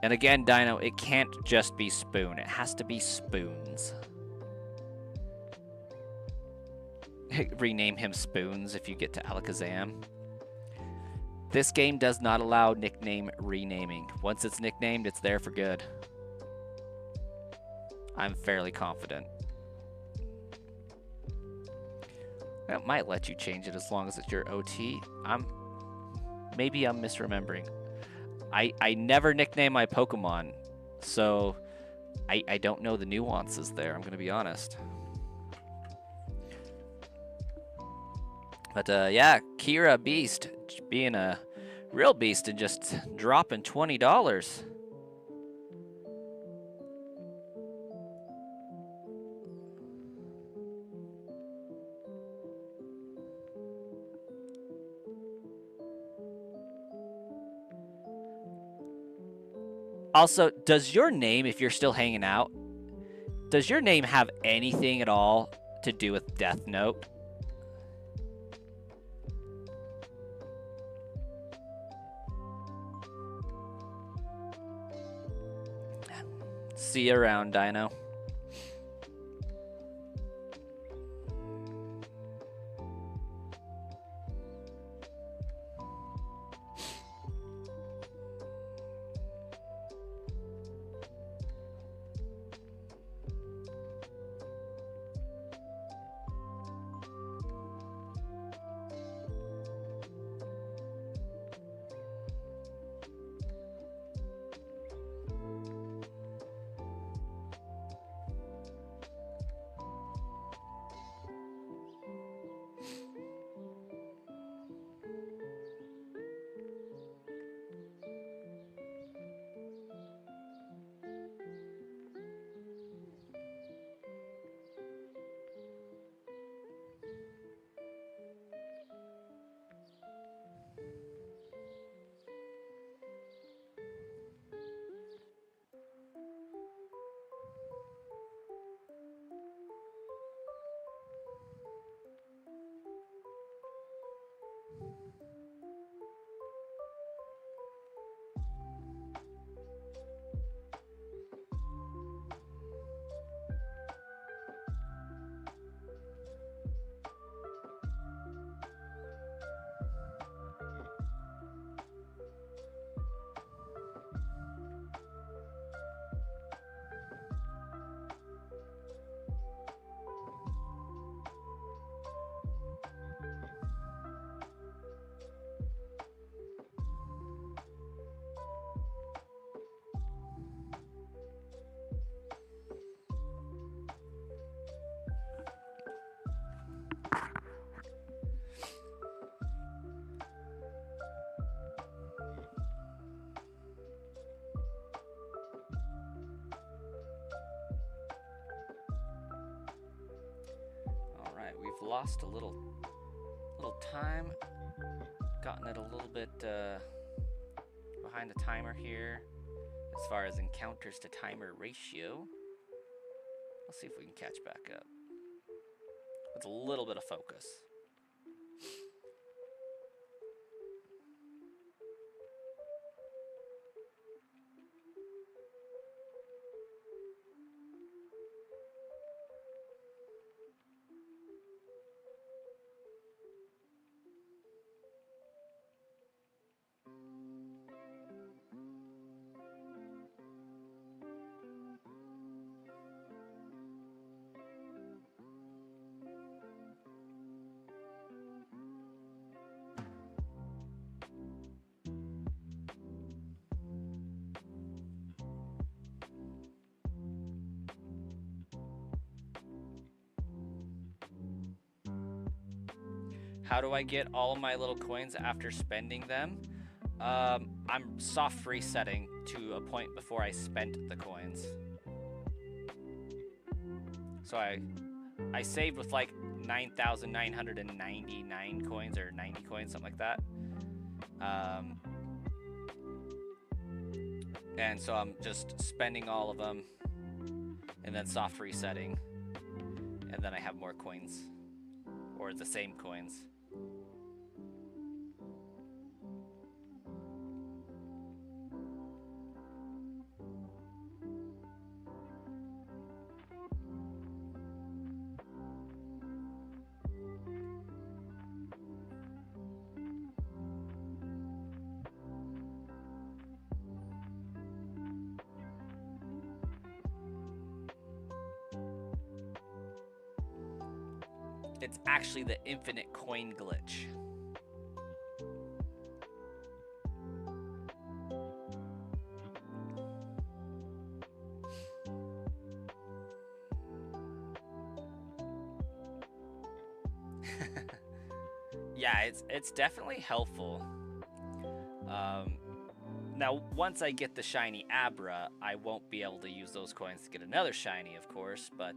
And again, Dino, it can't just be Spoon. It has to be Spoons. Rename him Spoons if you get to Alakazam. This game does not allow nickname renaming. Once it's nicknamed, it's there for good. I'm fairly confident. That might let you change it as long as it's your OT. Maybe I'm misremembering. I never nickname my Pokemon, so I don't know the nuances there, I'm going to be honest. But yeah, Kira Beast being a real beast and just dropping $20. Also, does your name, if you're still hanging out, does your name have anything at all to do with Death Note? See you around, Dino. lost a little time. Gotten it a little bit behind the timer here as far as encounters to timer ratio. Let's see if we can catch back up. With a little bit of focus. How do I get all of my little coins after spending them? I'm soft resetting to a point before I spent the coins. So I saved with like 9,999 coins or 90 coins, something like that. And so I'm just spending all of them and then soft resetting. And then I have more coins or the same coins. It's actually the infinite coin glitch. Yeah, it's definitely helpful. Now, once I get the shiny Abra, I won't be able to use those coins to get another shiny, of course, but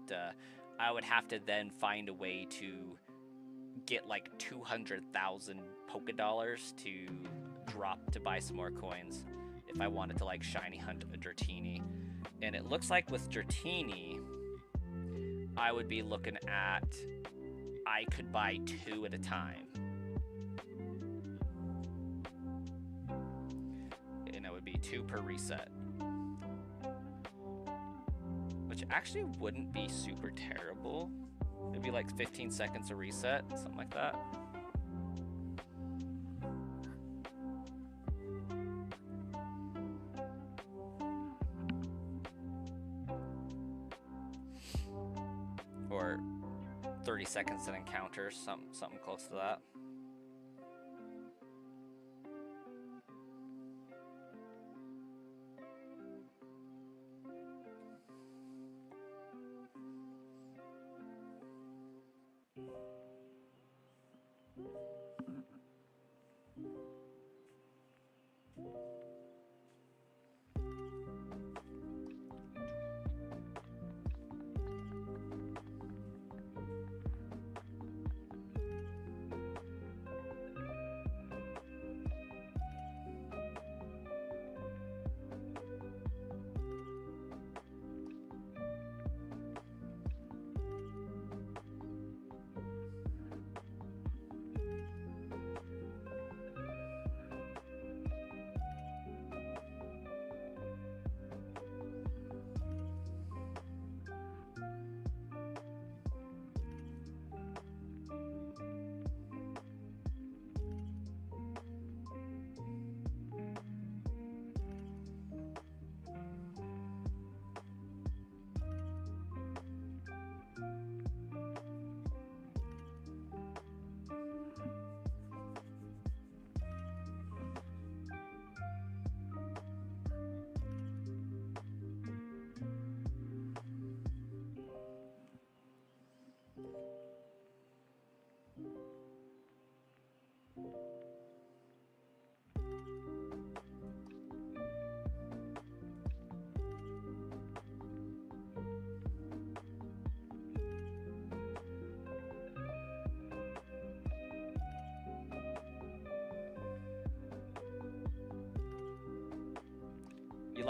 I would have to then find a way to get like 200,000 Poké Dollars to drop to buy some more coins if I wanted to like shiny hunt a Dratini. And it looks like with Dratini, I would be looking at, I could buy 2 at a time. And it would be 2 per reset. Which actually wouldn't be super terrible. It'd be like 15 seconds a reset, something like that. Or 30 seconds in encounters, something close to that.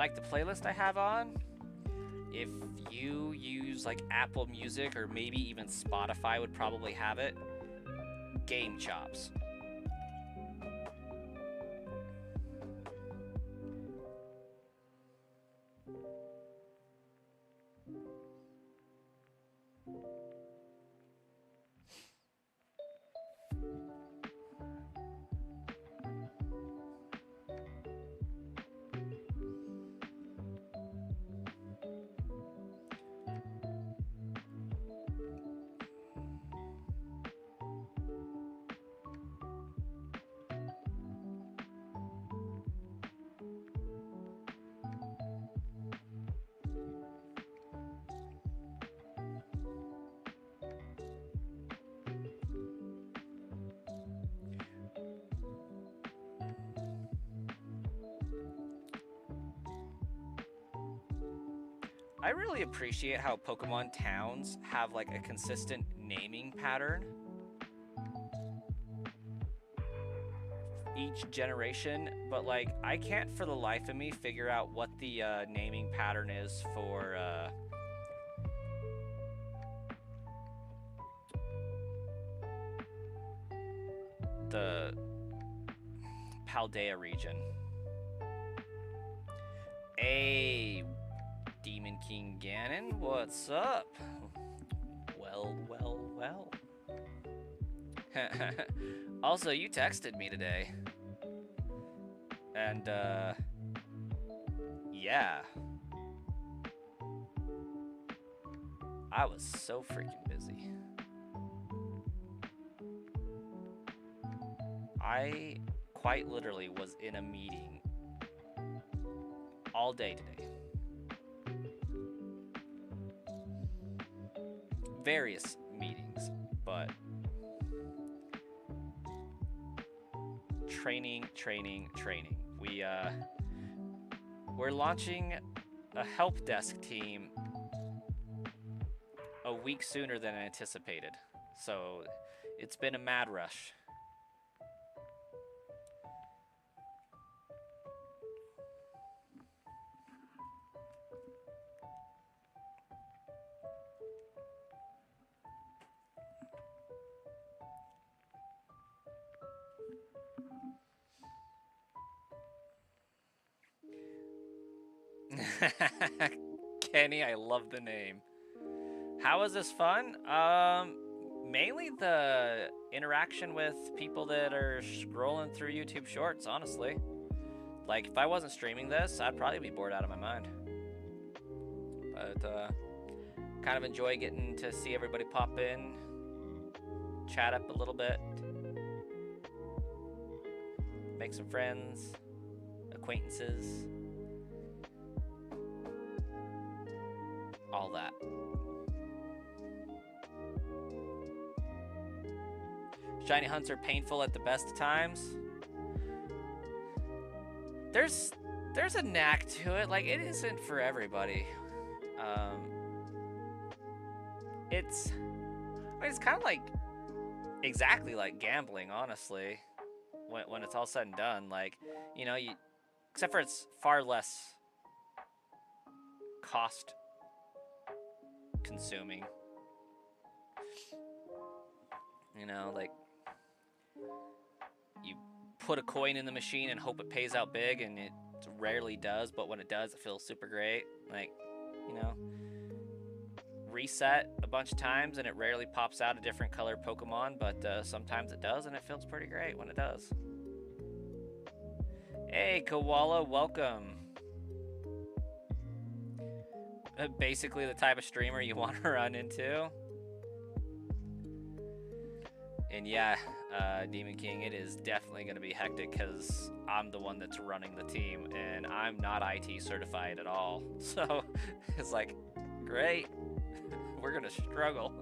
like the playlist I have on, if you use like Apple Music or maybe even Spotify would probably have it, Game Chops. I really appreciate how Pokemon towns have like a consistent naming pattern each generation, but like I can't for the life of me figure out what the naming pattern is for the Paldea region. Hey, Demon King Ganon, what's up? Well, well, well. Also, you texted me today. And, yeah. I was so freaking busy. I quite literally was in a meeting all day today. Various meetings, but training. We're launching a help desk team a week sooner than anticipated. So it's been a mad rush. Kenny, I love the name. How was this fun? Mainly the interaction with people that are scrolling through YouTube Shorts, honestly. Like, if I wasn't streaming this, I'd probably be bored out of my mind. But, kind of enjoy getting to see everybody pop in, chat up a little bit, make some friends, acquaintances, all that. Shiny hunts are painful at the best of times. There's a knack to it. Like, it isn't for everybody. It's kind of like exactly like gambling, honestly. When it's all said and done, like, you know, except for it's far less cost consuming. You know, like, you put a coin in the machine and hope it pays out big, and it rarely does, but when it does, it feels super great. Like, you know, reset a bunch of times and it rarely pops out a different color Pokemon, but sometimes it does, and it feels pretty great when it does. Hey, Koala, welcome. Basically the type of streamer you want to run into. And yeah, Demon King, it is definitely going to be hectic because I'm the one that's running the team, and I'm not IT certified at all. So it's like, great, we're going to struggle.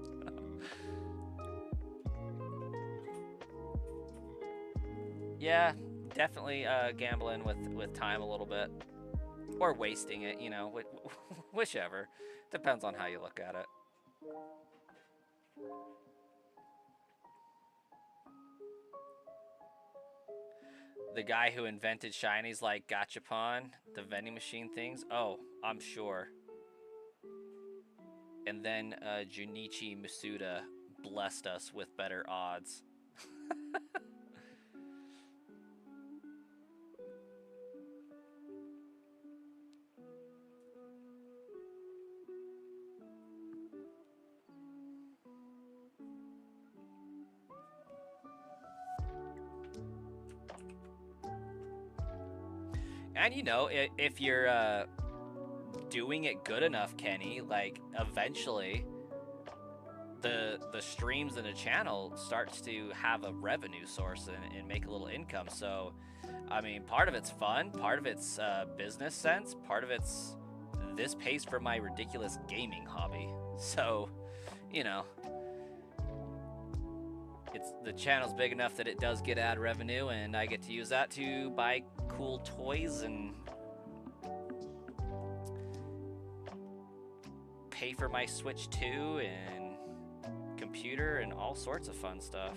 Yeah, definitely gambling with time a little bit. Or wasting it, you know, whichever. Depends on how you look at it. The guy who invented shinies like Gachapon, the vending machine things. Oh, I'm sure. And then Junichi Masuda blessed us with better odds. And you know, if you're doing it good enough, Kenny, like eventually the streams in a channel starts to have a revenue source and make a little income. So, I mean, part of it's fun, part of it's business sense, part of it's this pays for my ridiculous gaming hobby. So, you know, the channel's big enough that it does get ad revenue, and I get to use that to buy cool toys and pay for my Switch 2 and computer and all sorts of fun stuff.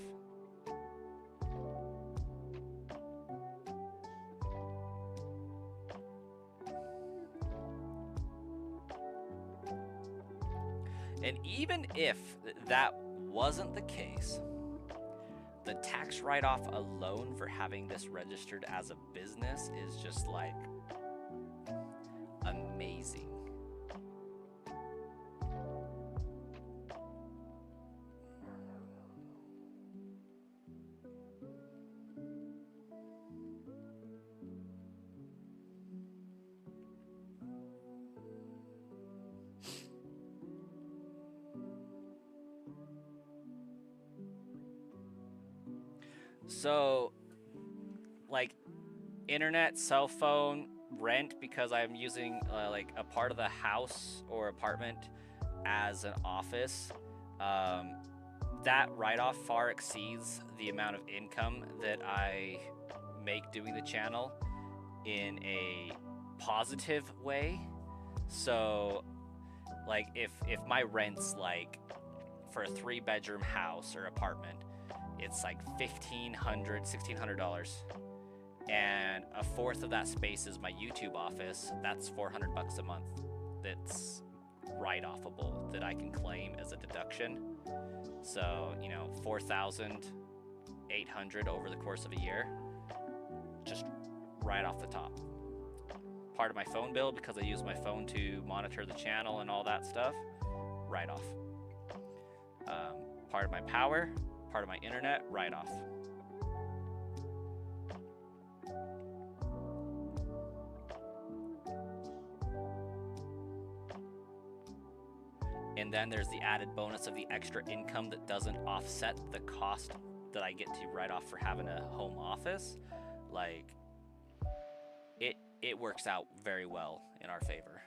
And even if that wasn't the case, the tax write-off alone for having this registered as a business is just like amazing. So, like, internet, cell phone, rent, because I'm using like a part of the house or apartment as an office, that write-off far exceeds the amount of income that I make doing the channel in a positive way. So, like, if my rent's like for a 3-bedroom house or apartment, it's like $1,500–$1,600, and a fourth of that space is my YouTube office. That's $400 a month. That's write-offable that I can claim as a deduction. So, you know, $4,800 over the course of a year, just right off the top. Part of my phone bill, because I use my phone to monitor the channel and all that stuff, right off. Part of my power, part of my internet, right off. And then there's the added bonus of the extra income that doesn't offset the cost that I get to write off for having a home office. Like, it works out very well in our favor.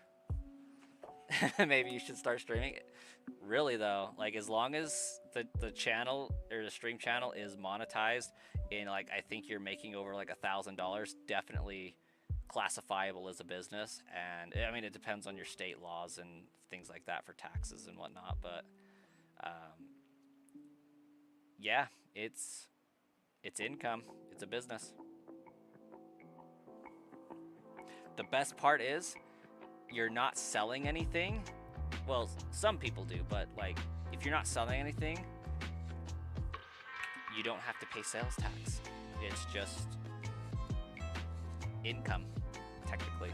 Maybe you should start streaming it. Really though, like, as long as the channel or the stream channel is monetized in, like, I think you're making over like $1,000, definitely classifiable as a business. And I mean, it depends on your state laws and things like that for taxes and whatnot, but yeah, it's income, it's a business. The best part is you're not selling anything. Well, some people do, but like, if you're not selling anything, you don't have to pay sales tax. It's just income, technically.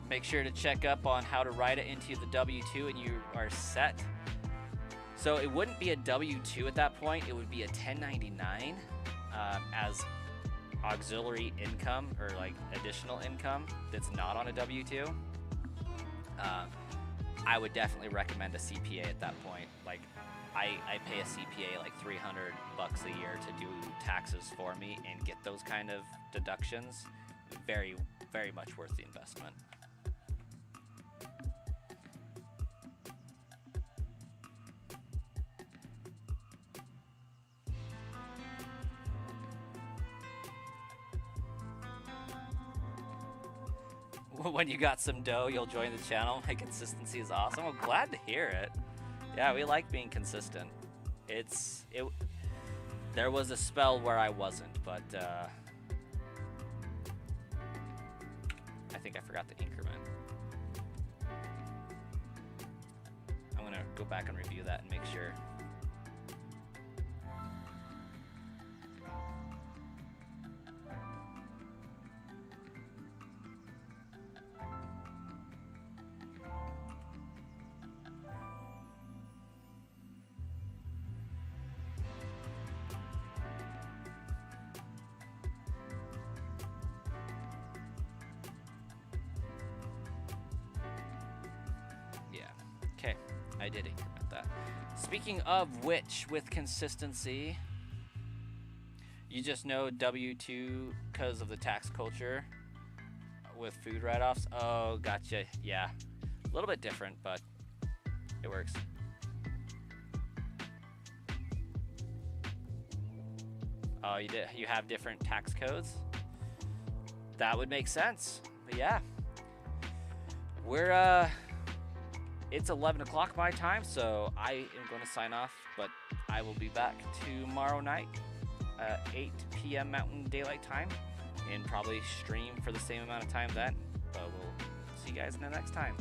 Make sure to check up on how to write it into the W-2 and you are set. So it wouldn't be a W-2 at that point, it would be a 1099 as auxiliary income, or like additional income that's not on a W-2. I would definitely recommend a CPA at that point. Like, I pay a CPA like $300 a year to do taxes for me and get those kind of deductions. Very, very much worth the investment. When you got some dough, you'll join the channel. My consistency is awesome. I'm glad to hear it. Yeah, we like being consistent. There was a spell where I wasn't, but I think I forgot the increment. I'm gonna go back and review that and make sure. Okay, I did increment that. Speaking of which, with consistency, you just know W2 because of the tax culture with food write-offs. Oh, gotcha. Yeah, a little bit different, but it works. Oh, you have different tax codes? That would make sense. But yeah, it's 11 o'clock my time, so I am going to sign off, but I will be back tomorrow night at 8 p.m. Mountain Daylight Time and probably stream for the same amount of time then, but we'll see you guys in the next time.